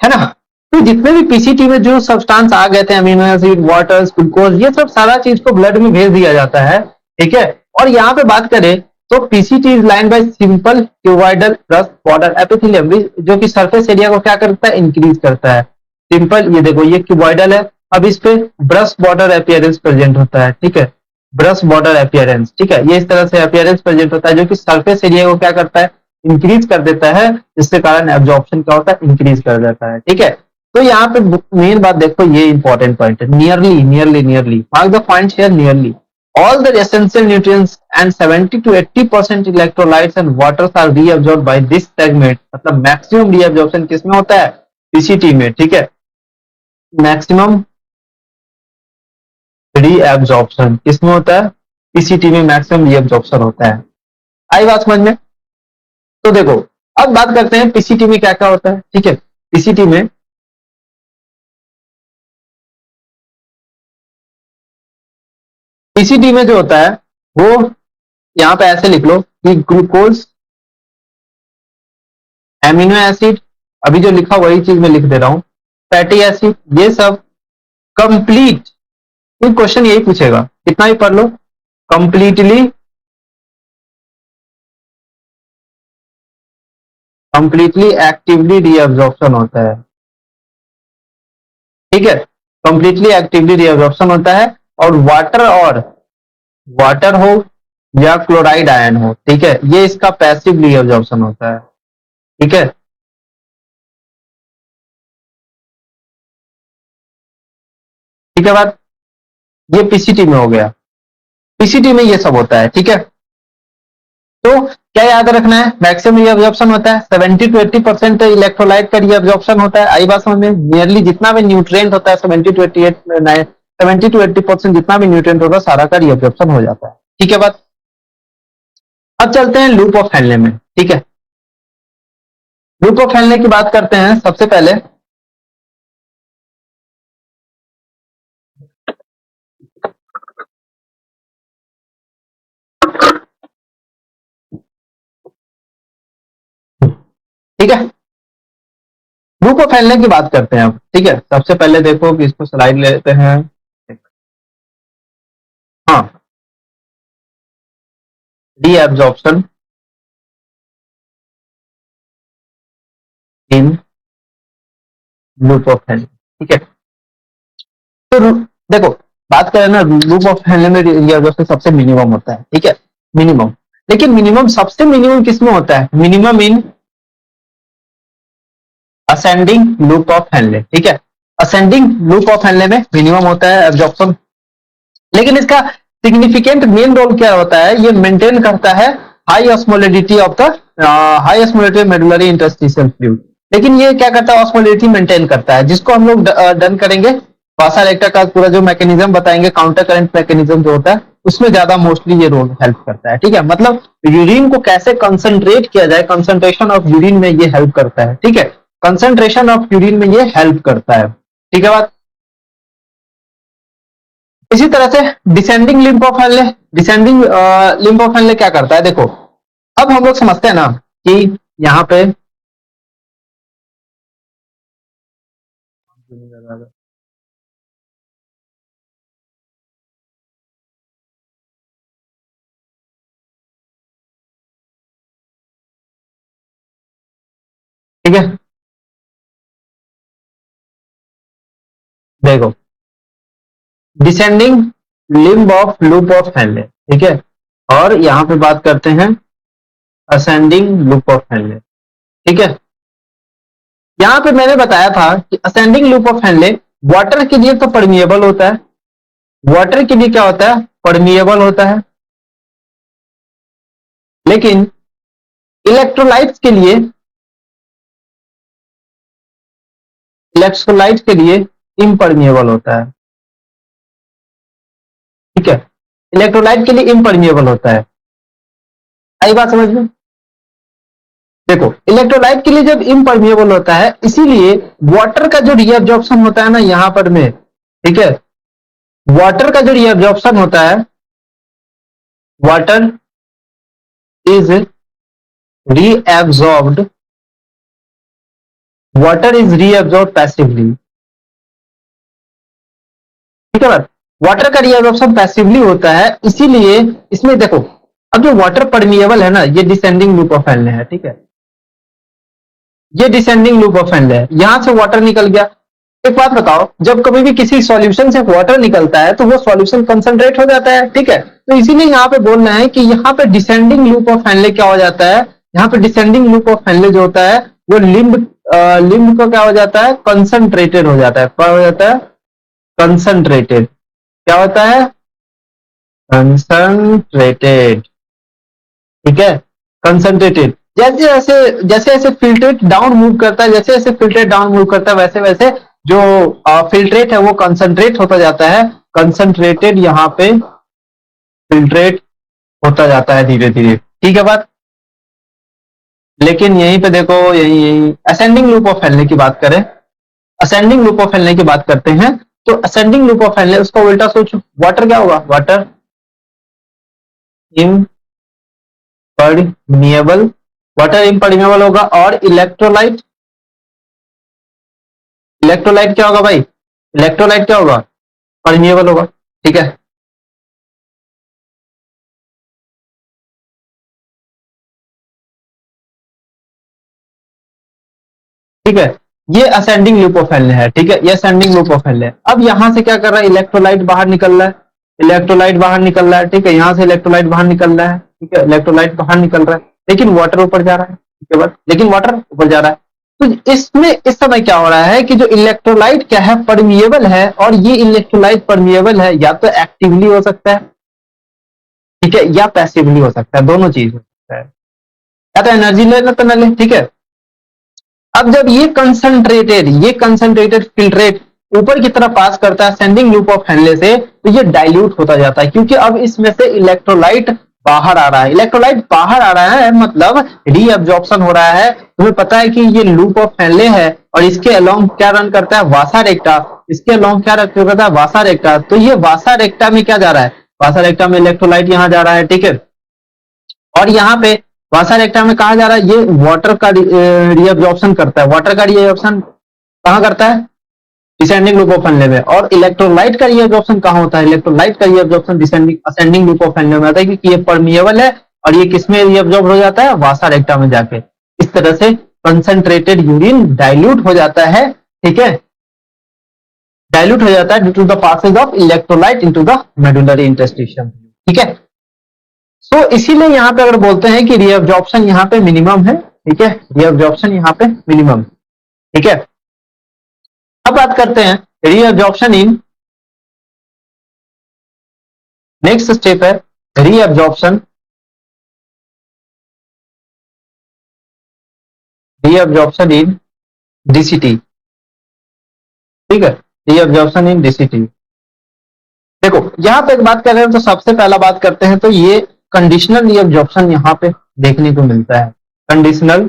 है ना। तो जितने भी पीसीटी में जो सब्सटेंस आ गए थे, अमीनो एसिड, वाटर, ग्लूकोज, ये सब सारा चीज को ब्लड में भेज दिया जाता है, ठीक है। और यहाँ पे बात करें तो PCT is line by simple cuboidal burst border epithelium, जो कि सरफेस एरिया को क्या करता है? इंक्रीज करता है। सिंपल, ये देखो ये क्यूबॉइडल है, अब इस पे ब्रस्ट बॉर्डर अपीयरेंस प्रेजेंट होता है, ठीक है, ब्रस्ट बॉर्डर अपीयरेंस, ठीक है, ये इस तरह से अपीयरेंस प्रेजेंट होता है, जो कि सरफेस एरिया को क्या करता है? इंक्रीज कर देता है, जिसके कारण एब्जॉर्प्शन क्या होता है? इंक्रीज कर देता है, ठीक है। तो यहाँ पे मेन बात देखो, ये इंपॉर्टेंट पॉइंट है, nearly nearly nearly, mark the point here, nearly all the essential nutrients and 70 to 80% electrolytes and waters are reabsorbed by this segment। मतलब मैक्सिमम reabsorption किसमें होता है? पीसीटी में, ठीक है। मैक्सिमम reabsorption किसमें होता है? पीसीटी में मैक्सिमम reabsorption होता है। आई बात समझ में? तो देखो, अब बात करते हैं पीसीटी में क्या क्या होता है, ठीक है। पीसीटी में जो होता है वो यहां पे ऐसे लिख लो कि ग्लूकोज, एमिनो एसिड, अभी जो लिखा वही चीज मैं लिख दे रहा हूं, फैटी एसिड, ये सब कंप्लीट, क्वेश्चन यही पूछेगा, कितना भी पढ़ लो, कंप्लीटली एक्टिवली रीअब्जॉर्प्शन होता है, ठीक है, कंप्लीटली एक्टिवली रीअब्जॉर्प्शन होता है। और वाटर हो या क्लोराइड आयन हो, ठीक है, ये इसका पैसिव रीअब्जॉर्प्शन होता है, ठीक है। ठीक है बात, ये पीसीटी में हो गया, पीसीटी में ये सब होता है, ठीक है। तो क्या याद रखना है, मैक्सिमम रीअब्जॉर्प्शन होता है 70 to 80% इलेक्ट्रोलाइट का रीअब्जॉर्प्शन होता है। आई बात समझ में, नियरली जितना भी न्यूट्रिएंट होता है 70 to 80% जितना भी न्यूट्रिएंट होता है सारा का रीअब्जॉर्प्शन हो जाता है, ठीक है बात। अब चलते हैं लूप ऑफ हेनले में, ठीक है। लूप ऑफ हेनले की बात करते हैं सबसे पहले। ठीक है, लूप ऑफ हेनले की बात करते हैं अब, ठीक है। सबसे पहले देखो कि इसको स्लाइड लेते हैं। हाँ, reabsorption in loop of Henley, ठीक है। तो देखो, बात करें ना, लूप ऑफ हेनले में रीअब्जॉर्प्शन सबसे मिनिमम होता है, ठीक है, मिनिमम। लेकिन मिनिमम सबसे मिनिमम किसमें होता है, minimum in ascending loop of Henley, ठीक है। असेंडिंग लूप ऑफ हेनले में मिनिमम होता है एब्जॉर्प्शन। लेकिन इसका सिग्निफिकेंट मेन रोल क्या होता है, ये मेंटेन करता है high osmolality of the high osmolality medullary interstitial fluid. लेकिन ये क्या करता है, ऑस्मोलिडिटी मेंटेन करता है, जिसको हम लोग डन करेंगे वासा रेक्टा का पूरा जो मैकेनिज्म बताएंगे, काउंटर करंट मैकेनिज्म जो होता है उसमें ज्यादा मोस्टली ये रोल हेल्प करता है, ठीक है। मतलब यूरिन को कैसे कंसंट्रेट किया जाए, कंसंट्रेशन ऑफ यूरिन में ये हेल्प करता है, ठीक है, कंसंट्रेशन ऑफ यूरिन में ये हेल्प करता है, ठीक है बात। इसी तरह से descending lymph of Henle, descending lymph of Henle क्या करता है, देखो अब हम लोग समझते हैं ना कि यहाँ पे ठीक है, देखो descending limb of loop of Henley, ठीक है, और यहाँ पे बात करते हैं असेंडिंग लूप ऑफ हेनले, ठीक है। यहाँ पे मैंने बताया था कि ascending loop of Henle water के लिए तो परमिएबल होता है, वाटर के लिए क्या होता है, परमिएबल होता है। लेकिन इलेक्ट्रोलाइट्स के लिए, इलेक्ट्रोलाइट के लिए इम्परमिएबल होता है, ठीक है, इलेक्ट्रोलाइट के लिए इम्परमिएबल होता है। आई बात समझ में, देखो इलेक्ट्रोलाइट के लिए जब इम्परमिएबल होता है, इसीलिए वाटर का जो रीअब्जॉर्प्शन होता है ना यहां पर में, ठीक है, वाटर का जो रीअब्जॉर्प्शन होता है, water is reabsorbed, water is reabsorb passively, ठीक है बात। वाटर का रीअब्जॉर्प्शन पैसिवली होता है, इसीलिए इसमें देखो, अब जो वाटर परमिएबल है ना, ये डिसेंडिंग लूप ऑफ हेनले है, ठीक है, ये डिसेंडिंग लूप ऑफ हेनले है, यहां से वाटर निकल गया। एक बात बताओ, जब कभी भी किसी सॉल्यूशन से वाटर निकलता है तो वो सॉल्यूशन कंसंट्रेट हो जाता है, ठीक है। तो इसीलिए यहाँ पे बोलना है कि यहाँ पे डिसेंडिंग लूप ऑफ हेनले क्या हो जाता है, यहाँ पे डिसेंडिंग लूप ऑफ हेनले जो होता है वो लिम्ब, लिम्ब का क्या हो जाता है, कंसंट्रेटेड हो जाता है, क्या हो जाता है, कंसंट्रेटेड, क्या होता है, कंसंट्रेटेड, ठीक है, कंसंट्रेटेड। जैसे जैसे जैसे जैसे फिल्ट्रेट डाउन मूव करता है, जैसे जैसे फिल्ट्रेट डाउन मूव करता है, वैसे वैसे जो फिल्ट्रेट है वो कंसंट्रेट होता जाता है, कंसंट्रेटेड यहाँ पे फिल्ट्रेट होता जाता है धीरे धीरे, ठीक है बात। लेकिन यहीं पे देखो, यही यही असेंडिंग लूप ऑफ हेनले की बात करें, असेंडिंग लूप ऑफ हेनले की बात करते हैं, तो असेंडिंग लूप ऑफ हेनले उसका उल्टा सोचो, वाटर क्या होगा, वाटर इम्परमिएबल, वाटर इम्परमिएबल होगा। और इलेक्ट्रोलाइट, इलेक्ट्रोलाइट क्या होगा भाई, इलेक्ट्रोलाइट क्या होगा, परमिएबल होगा, ठीक है। ठीक है, ये असेंडिंग लूप ऑफ हेनले है, ठीक है, ये असेंडिंग लूप ऑफ हेनले है। अब यहां से क्या कर रहा है, इलेक्ट्रोलाइट बाहर निकल रहा है, इलेक्ट्रोलाइट बाहर निकल रहा है, ठीक है, यहां से इलेक्ट्रोलाइट बाहर निकल रहा है, ठीक है, इलेक्ट्रोलाइट बाहर निकल रहा है, लेकिन वाटर ऊपर जा रहा है, ठीक है, बस लेकिन वाटर ऊपर जा रहा है। तो इसमें इस समय क्या हो रहा है कि जो इलेक्ट्रोलाइट क्या है, परमिएबल है, और ये इलेक्ट्रोलाइट परमिएबल है या तो एक्टिवली हो सकता है, ठीक है, या पैसिवली हो सकता है, दोनों चीज हो सकता है, या तो एनर्जी ले ना तो ना ले, ठीक है। अब जब ये कंसंट्रेटेड फिल्ट्रेट ऊपर की तरफ पास करता है सेंडिंग लूप ऑफ हेनले से, तो ये डाइल्यूट होता जाता है, क्योंकि अब इसमें से इलेक्ट्रोलाइट बाहर आ रहा है। इलेक्ट्रोलाइट बाहर आ रहा है मतलब रीअब्जॉर्प्शन हो रहा है। तुम्हें पता है कि ये लूप ऑफ हेनले है और इसके अलोंग क्या रन करता है, वासा रेक्टा, इसके अलोंग क्या रन करता है, वासा रेक्टा। तो ये वासा रेक्टा में क्या जा रहा है, वासा रेक्टा में इलेक्ट्रोलाइट यहां जा रहा है, ठीक है, और यहाँ पे वासा रेक्टा में कहा जा रहा है, ये वाटर का रीअब्जॉर्प्शन करता है। वाटर का रीअब्जॉर्प्शन कहाँ करता है, डिसेंडिंग लूप ऑफ हेनले में। और इलेक्ट्रोलाइट का रीअब्जॉर्प्शन कहाँ होता है, इलेक्ट्रोलाइट का reabsorption descending ascending loop of Henle में आता है, क्योंकि ये परमिएबल है और ये किसमें रीअब्जॉर्ब हो जाता है, वासा रेक्टा में जाके। इस तरह से कंसंट्रेटेड यूरिन डाइल्यूट हो जाता है, ठीक है, डाइल्यूट हो जाता है due to the passage of electrolyte into the medullary interstitium, ठीक है। सो इसीलिए यहां पे अगर बोलते हैं कि रीअब्जॉर्प्शन यहां पे मिनिमम है, ठीक है, रीअब्जॉर्प्शन यहां पे मिनिमम, ठीक है। अब बात करते हैं रीअब्जॉर्प्शन इन, नेक्स्ट स्टेप है रीअब्जॉर्प्शन, रीअब्जॉर्प्शन इन डीसीटी, ठीक है, रीअब्जॉर्प्शन इन डीसीटी। देखो यहां पे एक बात कर रहे हैं तो सबसे पहला बात करते हैं तो ये कंडीशनल रीअब्जॉर्प्शन यहां पे देखने को मिलता है। कंडीशनल,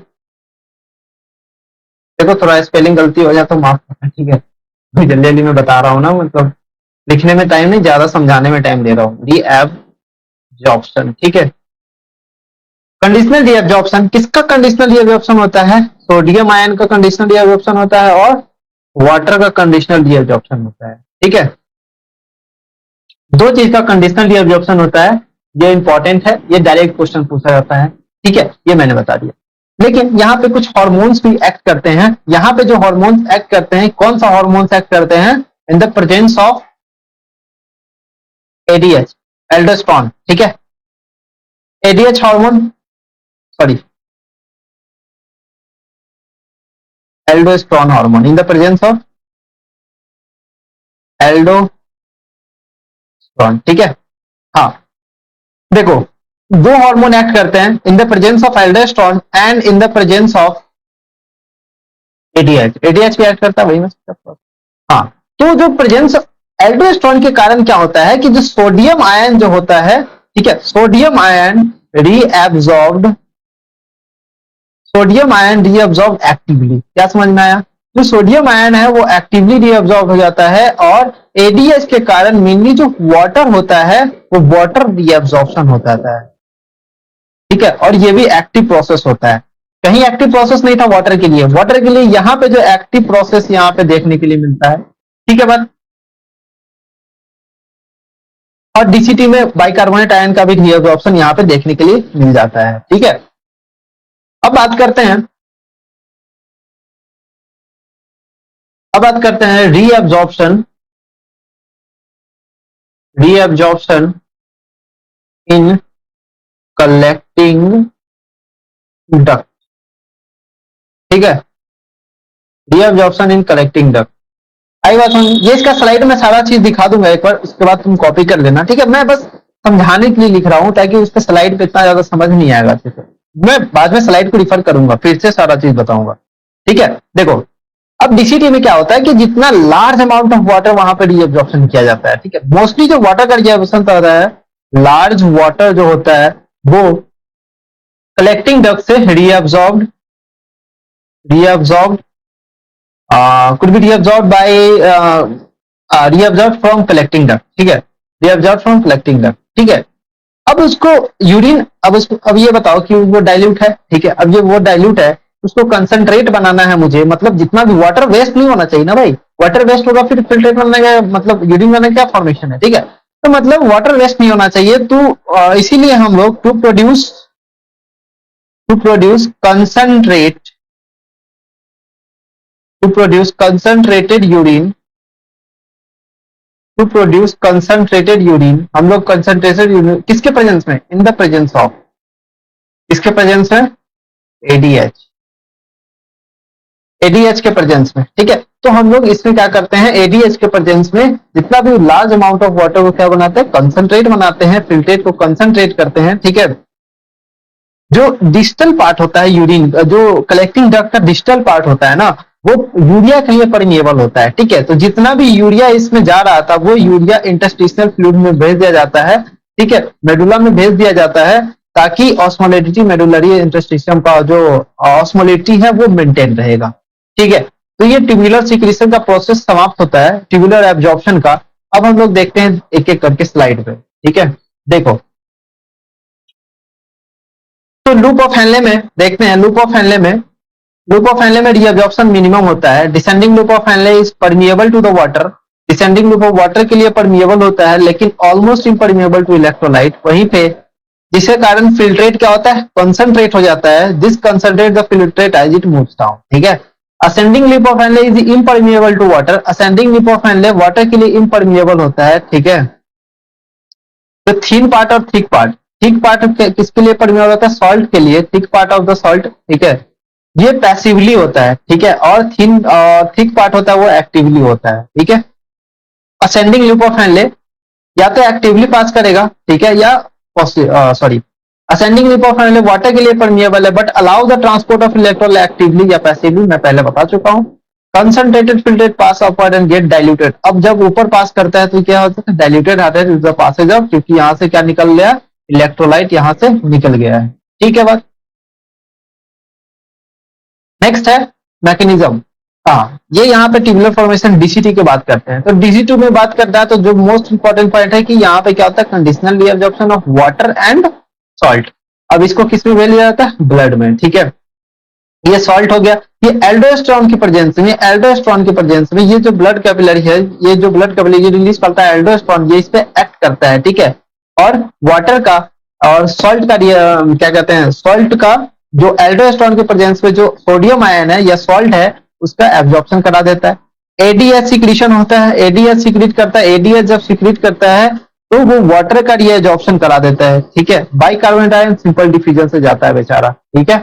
देखो थोड़ा स्पेलिंग गलती हो जाए तो माफ करना, ठीक है, जल्दी जल्दी मैं बता रहा हूं ना, मतलब लिखने में टाइम नहीं, ज्यादा समझाने में टाइम दे रहा हूं। रीअब्जॉर्प्शन, ठीक है, कंडीशनल रीअब्जॉर्प्शन, किसका कंडीशनल रीअब्जॉर्प्शन होता है, सोडियम आयन का कंडीशनल रीअब्जॉर्प्शन होता है और वाटर का कंडीशनल रीअब्जॉर्प्शन होता है, ठीक है। दो चीज का कंडीशनल रीअब्जॉर्प्शन होता है, ये इंपॉर्टेंट है, ये डायरेक्ट क्वेश्चन पूछा जाता है, ठीक है, ये मैंने बता दिया। लेकिन यहाँ पे कुछ हार्मोन्स भी एक्ट करते हैं। यहाँ पे जो हार्मोन्स एक्ट करते हैं, कौन सा हार्मोन्स एक्ट करते हैं, इन the presence of ADH, aldosterone, ठीक है, ADH hormone, sorry aldosterone hormone, in the presence of aldosterone, ठीक है। हाँ देखो, दो हार्मोन एक्ट करते हैं इन the presence of aldosterone and in the presence of ADH. ADH भी एक्ट करता है, वही मैं, हाँ। तो जो प्रेजेंस एल्डोस्टेरोन के कारण क्या होता है कि जो सोडियम आयन जो होता है, ठीक है, sodium ion reabsorbed, sodium ion reabsorb actively, क्या समझ में आया, जो सोडियम आयन है वो एक्टिवली रीअब्सॉर्ब हो जाता है और एडीएच के कारण मेनली जो वाटर होता है वो वाटर रीअब्सॉर्प्शन होता है, ठीक है, और ये भी एक्टिव प्रोसेस होता है। कहीं एक्टिव प्रोसेस नहीं था वाटर के लिए, वाटर के लिए यहां पे जो एक्टिव प्रोसेस यहां पे देखने के लिए मिलता है, ठीक है बात। और डीसीटी में बाइकार्बोनेट आयन का भी रीअब्सॉर्प्शन यहां पे देखने के लिए मिल जाता है, ठीक है। अब बात करते हैं, reabsorption, reabsorption in collecting duct, ठीक है, रीअब्सॉर्प्शन इन कलेक्टिंग डक्ट। आई बात समझ, ये इसका स्लाइड में सारा चीज दिखा दूंगा एक बार, उसके बाद तुम कॉपी कर लेना, ठीक है। मैं बस समझाने के लिए लिख रहा हूं ताकि उस पर स्लाइड पे इतना ज्यादा समझ नहीं आएगा अच्छे से। मैं बाद में स्लाइड को रिफर करूंगा, फिर से सारा चीज बताऊंगा, ठीक है। देखो अब डीसीटी में क्या होता है कि जितना लार्ज अमाउंट ऑफ वाटर वहां पर रीअब्जॉर्प्शन किया जाता है, ठीक है, मोस्टली जो वाटर का रीअब्जॉर्प्शन होता है, लार्ज वाटर जो होता है वो कलेक्टिंग डक्ट से reabsorbed, reabsorbed could be reabsorbed by reabsorbed from collecting duct, ठीक है, reabsorbed from collecting duct, ठीक है। अब उसको यूरिन, अब ये बताओ कि वो डाइल्यूट है, ठीक है, अब ये वो डाइल्यूट है, उसको कंसंट्रेट बनाना है मुझे, मतलब जितना भी वाटर वेस्ट नहीं होना चाहिए ना भाई, वाटर वेस्ट होगा फिर फिल्ट्रेट बनने का मतलब यूरिन बनने का फॉर्मेशन है, ठीक है, तो मतलब वाटर वेस्ट नहीं होना चाहिए। तो इसीलिए हम लोग to produce concentrate, to produce concentrated urine, to produce concentrated urine, हम लोग कंसंट्रेटेड यूरिन किसके प्रेजेंस में, इन द प्रेजेंस ऑफ, किसके प्रेजेंस में, एडीएच, एडीएच के प्रेजेंस में, ठीक है। तो हम लोग इसमें क्या करते हैं, एडीएच के प्रेजेंस में जितना भी लार्ज अमाउंट ऑफ वाटर को क्या बनाते हैं, कंसंट्रेट बनाते हैं, फिल्ट्रेट को कंसंट्रेट करते हैं, ठीक है। जो डिस्टल पार्ट होता है यूरिन, जो कलेक्टिंग डक्ट का डिस्टल पार्ट होता है ना, वो यूरिया के लिए परमिएबल होता है, ठीक है। तो जितना भी यूरिया इसमें जा रहा था वो यूरिया इंटरस्टिशियल फ्लूइड में भेज दिया जाता है, ठीक है, मेडुला में भेज दिया जाता है, ताकि ऑस्मोलिटी मेडुलरी इंटरस्टिशियम का जो ऑस्मोलिटी है वो मेंटेन रहेगा, ठीक है। तो ये ट्यूबुलर सिक्रीशन का प्रोसेस समाप्त होता है, ट्यूबुलर एब्जॉर्प्शन का। अब हम लोग देखते हैं एक एक करके स्लाइड पे, ठीक है। देखो, तो लूप ऑफ हेनले में देखते हैं, लूप ऑफ हेनले में, लूप ऑफ हेनले में रीअब्जॉर्प्शन मिनिमम होता है। Descending loop of Henle is permeable to the water, descending loop of water के लिए परमिएबल होता है, लेकिन ऑलमोस्ट इम्परमिएबल टू इलेक्ट्रोलाइट। वहीं पे जिसके कारण फिल्ट्रेट क्या होता है, कंसंट्रेट हो जाता है, this concentrate the filtrate as it moves down, ठीक है। Ascending limb of Henle is impermeable to water, ascending limb of Henle water के लिए इम्परमिएबल होता है, ठीक है। तो थिन पार्ट और थिक पार्ट, थिक पार्ट किसके लिए परमिएबल होता है, सॉल्ट के लिए, thick part of the salt, ठीक है, ये पैसिवली होता है, ठीक है। और थिक पार्ट होता है वो एक्टिवली होता है, ठीक है। असेंडिंग लूप ऑफ हेनले या तो एक्टिवली पास करेगा, ठीक है, या sorry, ascending loop of Henle water के लिए परमिएबल है, but allow the transport of electron actively या पैसिवली, मैं पहले बता चुका हूं। Concentrated filtrate pass upward and get diluted, अब जब ऊपर पास करता है तो क्या होता है, डाइल्यूटेड आता है द पासेज ऑफ, क्योंकि यहां से क्या निकल गया, इलेक्ट्रोलाइट यहां से निकल गया है, ठीक है बात। नेक्स्ट है मैकेनिज्म, हाँ, ये यहाँ पे ट्यूबुलर फॉर्मेशन डीसीटी की बात करते हैं। तो डीसीटी में बात करता है तो जो मोस्ट इंपॉर्टेंट पॉइंट है कि यहाँ पे क्या होता है, conditional reabsorption of water and salt. अब इसको किस में भेज दिया जाता है, ब्लड में, ठीक है। ये सॉल्ट हो गया, ये एल्डोस्टेरोन की प्रेजेंस में, एल्डोस्टेरोन की प्रेजेंस में ये जो ब्लड कैपिलरी है, ये जो ब्लड कैपिलरी रिलीज करता है एल्डोस्टेरोन, ये इस पे एक्ट करता है, ठीक है। और वाटर का और सॉल्ट का क्या कहते हैं, सॉल्ट का जो एल्डोस्टेरोन के प्रेजेंस में जो सोडियम आयन है या सॉल्ट है उसका एब्जॉर्प्शन करा देता है। एडीएच सिक्रीशन होता है, एडीएच सिक्रीट करता है, एडीएच जब सिक्रीट करता है तो वो वाटर का रीअब्जॉर्प्शन करा देता है, ठीक है। बाइकार्बोनेट आयन सिंपल डिफ्यूजन से जाता है बेचारा, ठीक है।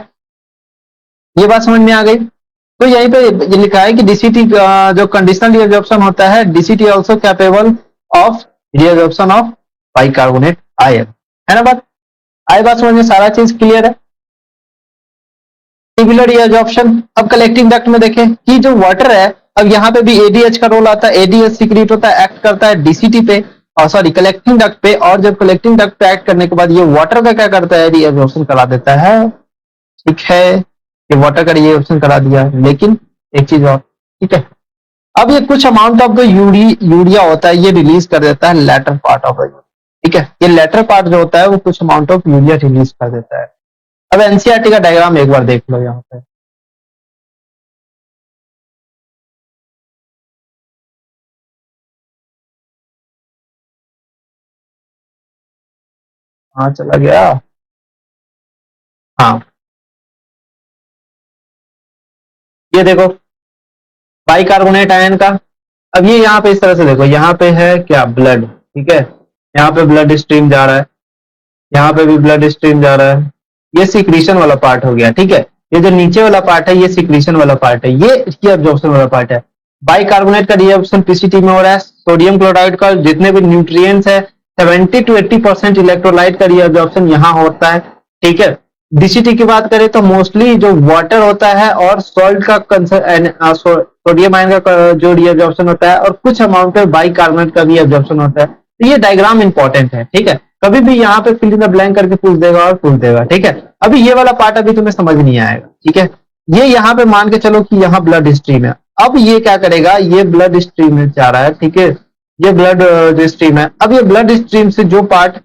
ये बात समझ में आ गई। तो यहीं पे ये लिखा है कि डीसीटी जो कंडीशनल रीअब्जॉर्प्शन होता है, DCT also capable of reabsorption of bicarbonate ion, है ना बात, आई बात समझ में, सारा चीज क्लियर है। ट्यूबुलर रीअब्जॉर्प्शन, अब कलेक्टिंग डक्ट में देखें कि जो वाटर है, अब यहाँ पे भी एडीएच का रोल आता है, एडीएच सीक्रेट होता है, एक्ट करता है डीसीटी पे, और सॉरी कलेक्टिंग डक्ट पे, और जब कलेक्टिंग डक्ट पे एक्ट करने के बाद ये वाटर का क्या करता है, रीअब्जॉर्प्शन करा देता है, ठीक है। ये वाटर का रीअब्जॉर्प्शन करा दिया, लेकिन एक चीज और, ठीक है, अब ये कुछ अमाउंट ऑफ जो यूरिया होता है ये रिलीज कर देता है लेटर पार्ट ऑफ द, ठीक है। ये लेटर पार्ट जो होता है वो कुछ अमाउंट ऑफ यूरिया रिलीज कर देता है। अब एनसीईआरटी का डायग्राम एक बार देख लो यहाँ पे, हाँ चला गया, हाँ, ये देखो बाइकार्बोनेट आयन का। अब ये यहाँ पे इस तरह से देखो, यहाँ पे है क्या, ब्लड, ठीक है, यहाँ पे ब्लड स्ट्रीम जा रहा है, यहाँ पे भी ब्लड स्ट्रीम जा रहा है, ये सिक्रीशन वाला पार्ट हो गया, ठीक है। ये जो नीचे वाला पार्ट है ये सिक्रीशन वाला पार्ट है, ये इसकी एब्जॉर्प्शन वाला पार्ट है। बाइकार्बोनेट का रिएक्शन पीसीटी में हो रहा है, सोडियम क्लोराइड का जितने भी न्यूट्रिएंट्स है 70 to 80% इलेक्ट्रोलाइट का रिएब्जॉर्प्शन यहाँ होता है, ठीक है। डीसीटी की बात करें तो मोस्टली जो वाटर होता है और सॉल्ट का सोडियम आयन का जो रिएब्जॉर्प्शन होता है, और कुछ अमाउंट में बाइकार्बोनेट का भी एब्जॉर्प्शन होता है। तो ये डायग्राम इंपॉर्टेंट है, ठीक है, कभी भी यहाँ पे फिल इन द ब्लैंक करके पूछ देगा और पूछ देगा, ठीक है। अभी ये वाला पार्ट अभी तुम्हें समझ नहीं आएगा, ठीक है। ये यहाँ पे मान के चलो कि यहाँ ब्लड स्ट्रीम है, अब ये क्या करेगा, ये ब्लड स्ट्रीम में जा रहा है, ठीक है, ये ब्लड जो स्ट्रीम है, अब ये ब्लड स्ट्रीम से जो पार्ट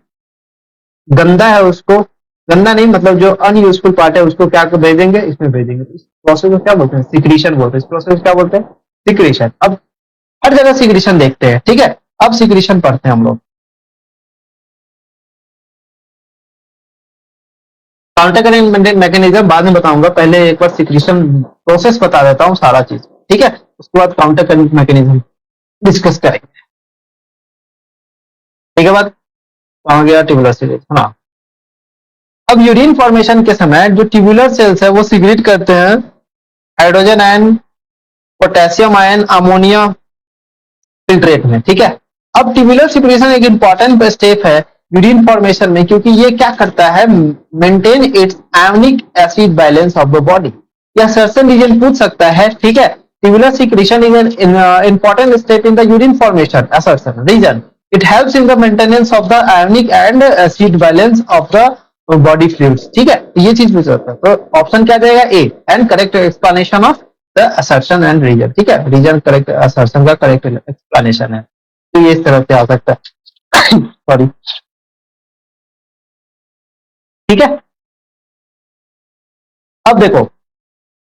गंदा है उसको, गंदा नहीं मतलब जो अनयूजफुल पार्ट है उसको क्या भेजेंगे, इसमें भेजेंगे। इस प्रोसेस को क्या बोलते हैं, सिक्रीशन बोलते हैं, इस प्रोसेस को क्या बोलते हैं, सिक्रीशन। अब हर जगह सिक्रीशन देखते हैं, ठीक है। अब सिक्रीशन पढ़ते हैं हम लोग, काउंटर करेंट मैकेनिज्म बाद में बताऊंगा, पहले एक बार सिक्रीशन प्रोसेस बता देता हूँ सारा चीज। ठीक है, उसके बाद काउंटर मैकेनिज्म डिस्कस करेंगे। ठीक है बात, कहाँ गया ट्यूबुलर सीरीज। हाँ, अब यूरिन फॉर्मेशन के समय जो ट्यूबुलर सेल्स है वो सीक्रेट करते हैं hydrogen ion, potassium ion, ammonia filtrate में। ठीक है, अब ट्यूबुलर सिक्रेशन एक इंपॉर्टेंट स्टेप है यूरिन फॉर्मेशन में, क्योंकि ये क्या करता है, maintain its ionic acid balance of the body. यह सर्सन रीजन पूछ सकता है। ठीक है, tubular secretion is an important step in the urine formation assertion reason. It helps in the maintenance of the ionic and acid balance of the body fluids. ठीक है, ये चीज पूछ सकता है, तो ऑप्शन क्या जाएगा, A and correct explanation of the assertion and reason. ठीक है, रीजन करेक्ट, असर्शन का करेक्ट एक्सप्लेनेशन है, तो ये इस तरह से आ सकता है। सॉरी, ठीक है। अब देखो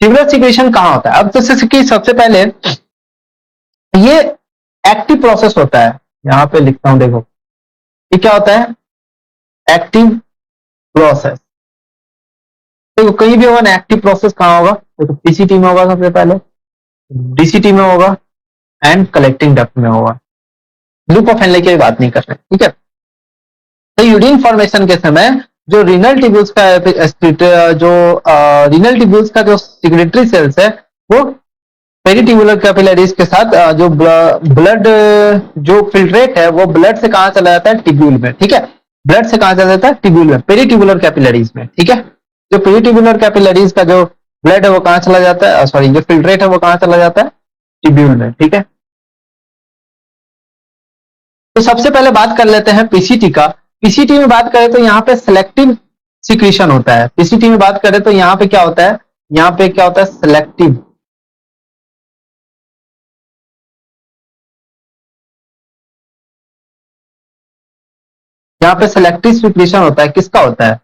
ट्यूबुलर सिक्रेशन कहाँ होता है। अब जैसे कि सबसे पहले ये एक्टिव प्रोसेस होता है, यहां पे लिखता हूं, देखो ये क्या होता है, एक्टिव प्रोसेस। देखो कहीं भी होगा ना एक्टिव प्रोसेस, कहाँ होगा, देखो पीसीटी में होगा सबसे पहले, डीसीटी में होगा एंड कलेक्टिंग डक्ट में होगा। लूप ऑफ हेनले की बात नहीं कर रहे, ठीक है। तो यूरिन फॉर्मेशन के समय जो रीनल ट्यूब्यूल्स का जो रीनल ट्यूब्यूल्स का जो सिक्रेटरी सेल्स है वो पेरिट्यूबुलर कैपिलरीज के साथ जो ब्लड जो फिल्ट्रेट है वो ब्लड से कहां चला जाता है, टिब्यूल में। ठीक है, ब्लड से कहां चला जाता है, टिब्यूल में, पेरिट्यूबुलर कैपिलरीज में। ठीक है, जो पेरिट्यूबुलर कैपिलरीज का जो ब्लड है वो कहां चला जाता है, सॉरी जो फिल्ट्रेट है वो कहां चला जाता है, टिब्यूल में। ठीक है, तो सबसे पहले बात कर लेते हैं पीसीटी का। पीसीटी में बात करें तो यहाँ पे सिलेक्टिव सिक्रीशन होता है। पीसीटी में बात करें तो यहाँ पे क्या होता है, यहाँ पे क्या होता है, सिलेक्टिव। यहाँ पे सिलेक्टिव सिक्रीशन होता है, किसका होता है,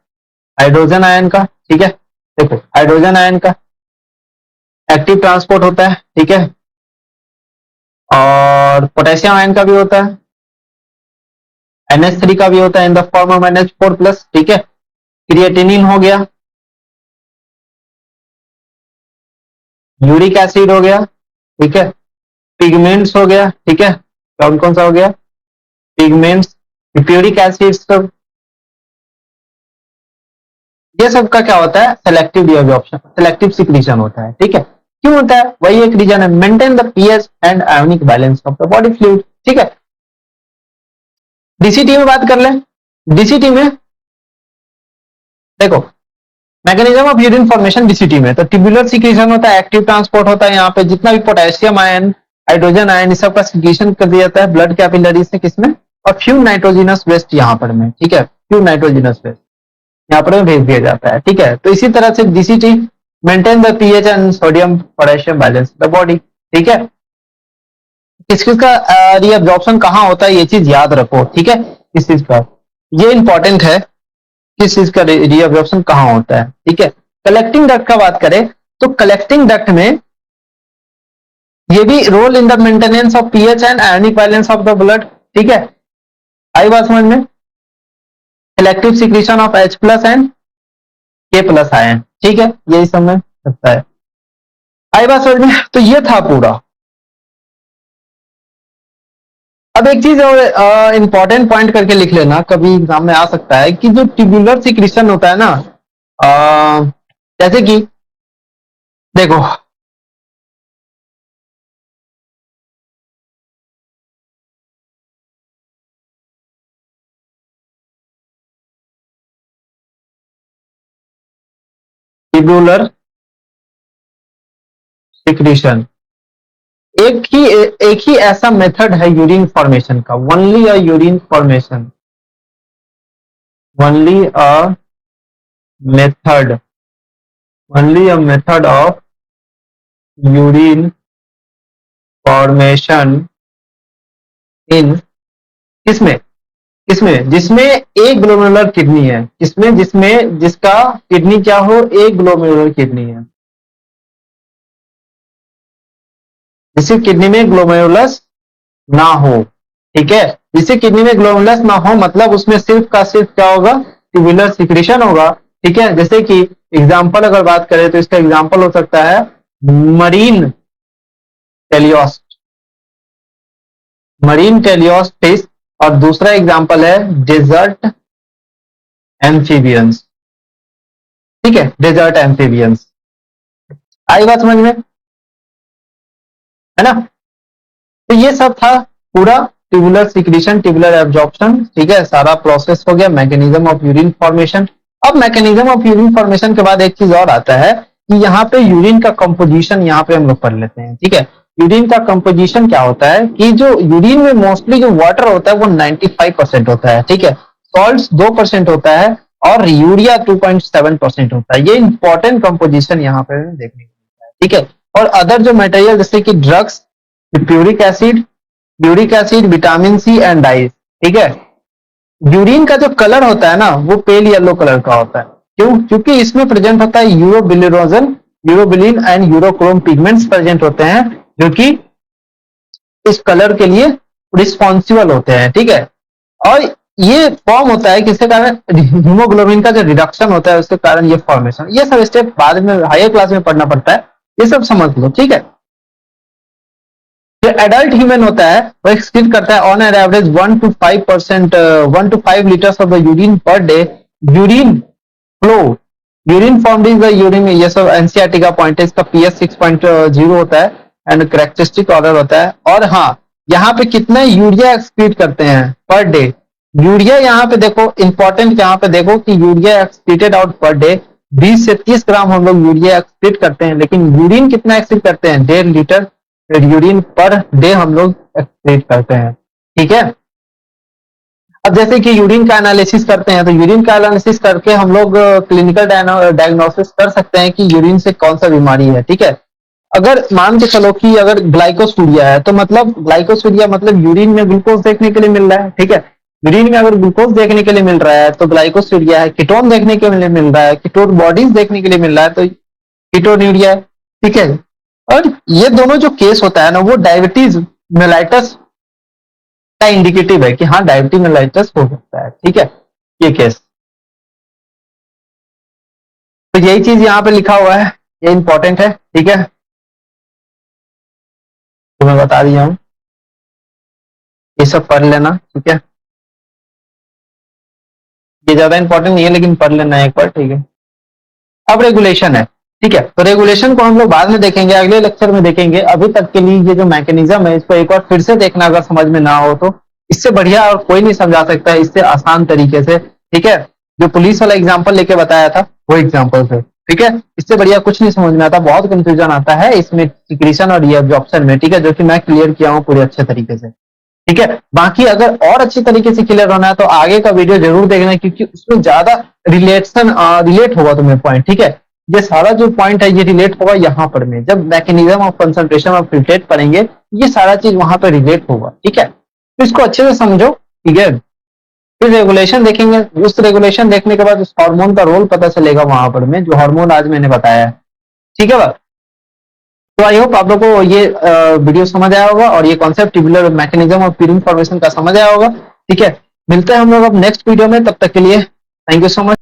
हाइड्रोजन आयन का। ठीक है, देखो हाइड्रोजन आयन का एक्टिव ट्रांसपोर्ट होता है। ठीक है, और पोटेशियम आयन का भी होता है, NH3 का भी होता है in the form of NH4+। ठीक है, क्रिएटिनिन हो गया, यूरिक एसिड हो गया। ठीक है, पिगमेंट्स हो गया। ठीक है, कौन कौन सा हो गया, पिगमेंट्स, प्यूरिक एसिड, सब ये सब का क्या होता है, सेलेक्टिव डिअब्जॉर्प्शन, सेलेक्टिव सिक्रीशन होता है। ठीक है, क्यों होता है, वही एक रीजन है, maintain the pH and ionic balance of the body fluid. ठीक है, डीसीटी में बात कर ले। डीसीटी में देखो mechanism of urine formation DCT में तो ट्यूबुलर सिक्रीशन होता है, एक्टिव ट्रांसपोर्ट होता है, यहाँ पे जितना भी पोटेशियम आयन, हाइड्रोजन आयन, इस सब का सिक्रीशन कर दिया जाता है ब्लड कैपिलरी से, किसमें, और फ्यू नाइट्रोजिनस वेस्ट यहाँ पर में। ठीक है, फ्यू नाइट्रोजिनस वेस्ट यहाँ पर भेज दिया जाता है। ठीक है, तो इसी तरह से DCT maintain the pH and sodium potassium balance the body. ठीक है, किस किस का रीअब्जॉर्प्शन कहाँ होता है, ये चीज याद रखो। ठीक है, इस चीज का ये इंपॉर्टेंट है, किस चीज का रीअब्जॉर्प्शन कहाँ होता है। ठीक है, कलेक्टिंग डक्ट का बात करें तो कलेक्टिंग डक्ट में ये भी role in the maintenance of pH and ionic balance of the blood. ठीक है, आई बात समझ में, selective secretion of H+ and K+ ion. ठीक है, यही समझ सकता है, आई बात समझ में। तो ये था पूरा। अब एक चीज और इंपॉर्टेंट पॉइंट करके लिख लेना, कभी एग्जाम में आ सकता है कि जो ट्यूबुलर सिक्रीशन होता है ना, जैसे कि देखो ट्यूबुलर सिक्रीशन एक ही ऐसा मेथड है यूरिन फॉर्मेशन का, only a urine formation, only a method, only a method of urine formation इन, किसमें, किसमें, जिसमें एक ग्लोमेरुलर किडनी है, किसमें, जिसमें जिसका किडनी क्या हो, एक ग्लोमेरुलर किडनी है, जिसकी किडनी में ग्लोमेरुलस ना हो। ठीक है, जिससे किडनी में ग्लोमेरुलस ना हो मतलब उसमें सिर्फ का सिर्फ क्या होगा, ट्यूबुलर सिक्रीशन होगा। ठीक है, जैसे कि एग्जांपल अगर बात करें तो इसका एग्जांपल हो सकता है मरीन टेलियोस्ट, मरीन टेलियोस्ट फिश, और दूसरा एग्जांपल है डेजर्ट एम्फीबियंस। ठीक है, डेजर्ट एम्फीबियंस। आई बात समझ में, है ना। तो ये सब था पूरा ट्यूबुलर सिक्रीशन, ट्यूबुलर एब्जॉर्प्शन। ठीक है, सारा प्रोसेस हो गया, मैकेनिज्म ऑफ यूरिन फॉर्मेशन। अब मैकेनिज्म ऑफ यूरिन फॉर्मेशन के बाद एक चीज और आता है कि यहाँ पे यूरिन का कंपोजिशन यहाँ पे हम लोग पढ़ लेते हैं। ठीक है, यूरिन का कंपोजिशन क्या होता है कि जो यूरिन में मोस्टली जो वाटर होता है वो 95% होता है। ठीक है, सॉल्ट्स 2% होता है और यूरिया 2.7% होता है। ये इंपॉर्टेंट कंपोजिशन यहाँ पे देखने को मिलता है। ठीक है, और अदर जो मटेरियल जैसे कि drugs, uric acid, vitamin C and dyes. ठीक है, यूरिन का जो कलर होता है ना वो पेल येलो कलर का होता है। क्यों? क्योंकि इसमें प्रेजेंट होता है urobilinogen, urobilin and urochrome pigments present होते हैं जो कि इस कलर के लिए रिस्पॉन्सिबल होते हैं। ठीक है, और ये फॉर्म होता है किसके कारण? हीमोग्लोबिन का जो रिडक्शन होता है उसके कारण ये फॉर्मेशन। ये सब स्टेप बाद में हायर क्लास में पढ़ना पड़ता है, ये सब समझ लो। ठीक है, जो एडल्ट ह्यूमन होता है वो एक्सक्रीट करता है on an average 1 to 5 litres of the urine per day. Urine flow, urine formed is the urine, ये सब एनसीईआरटी का पॉइंट है, इसका पीएच 6.0 होता है एंड कैरेक्टरिस्टिक ऑर्डर होता है। और हाँ, यहाँ पे कितना यूरिया एक्सक्रीट करते हैं पर डे? यूरिया यहाँ पे देखो, इंपॉर्टेंट यहाँ पे देखो कि urea excreted out per day 20 से 30 ग्राम हम लोग यूरिया एक्सक्रीट करते हैं, लेकिन यूरिन कितना एक्सक्रीट करते हैं? 1.5 लीटर यूरिन पर डे हम लोग एक्सक्रीट करते हैं। ठीक है, अब जैसे कि यूरिन का एनालिसिस करते हैं तो यूरिन का एनालिसिस करके हम लोग क्लिनिकल डायग्नोसिस कर सकते हैं कि यूरिन से कौन सा बीमारी है। ठीक है, अगर मान के चलो कि अगर ग्लाइकोसूरिया है तो मतलब ग्लाइकोसूरिया मतलब यूरिन में ग्लूकोज देखने के लिए मिल रहा है। ठीक है, यूरिन में अगर ग्लूकोज देखने के लिए मिल रहा है तो ग्लाइकोसूरिया है। कीटोन देखने के लिए मिल रहा है, कीटोन बॉडीज देखने के लिए मिल रहा है तो कीटोन्यूरिया है। ठीक है, और ये दोनों जो केस होता है ना वो डायबिटीज मेलाइटस का इंडिकेटिव है कि हाँ डायबिटीज मेलाइटस हो सकता है। ठीक है, ये केस, तो यही चीज यहाँ पे लिखा हुआ है, ये इंपॉर्टेंट है। ठीक है, तो मैं बता दिया हूं, ये सब पढ़ लेना। ठीक है, ये ज्यादा इंपॉर्टेंट नहीं है लेकिन पढ़ लेना एक बार। ठीक है, अब रेगुलेशन है। ठीक है, तो रेगुलेशन को हम लोग बाद में देखेंगे, अगले लेक्चर में देखेंगे। अभी तक के लिए ये जो मैकेनिज्म है इसको एक बार फिर से देखना, अगर समझ में ना हो तो। इससे बढ़िया और कोई नहीं समझा सकता है, इससे आसान तरीके से। ठीक है, जो पुलिस वाला एग्जाम्पल लेके बताया था वो एग्जाम्पल से। ठीक है, इससे बढ़िया कुछ नहीं समझ में आता, बहुत कंफ्यूजन आता है इसमें सिक्रीशन और एब्जॉर्प्शन में। ठीक है, जो कि मैं क्लियर किया हूँ पूरे अच्छे तरीके से। ठीक है, बाकी अगर और अच्छी तरीके से क्लियर होना है तो आगे का वीडियो जरूर देखना, क्योंकि उसमें ज्यादा रिलेट होगा तुम्हें पॉइंट। ठीक है, ये सारा जो पॉइंट है ये रिलेट होगा यहाँ पर में, जब mechanism of concentration of filtrate पढ़ेंगे ये सारा चीज वहां पर रिलेट होगा। ठीक है, तो इसको अच्छे से समझो। ठीक है, फिर रेगुलेशन देखेंगे, उस रेगुलेशन देखने के बाद उस हार्मोन का रोल पता चलेगा वहां पर में, जो हार्मोन आज मैंने बताया है। ठीक है बात, तो आई होप आप लोगों को ये वीडियो समझ आया होगा और ये concept tubular mechanism of urine formation का समझ आया होगा। ठीक है, मिलते हैं हम लोग अब नेक्स्ट वीडियो में, तब तक के लिए थैंक यू सो मच।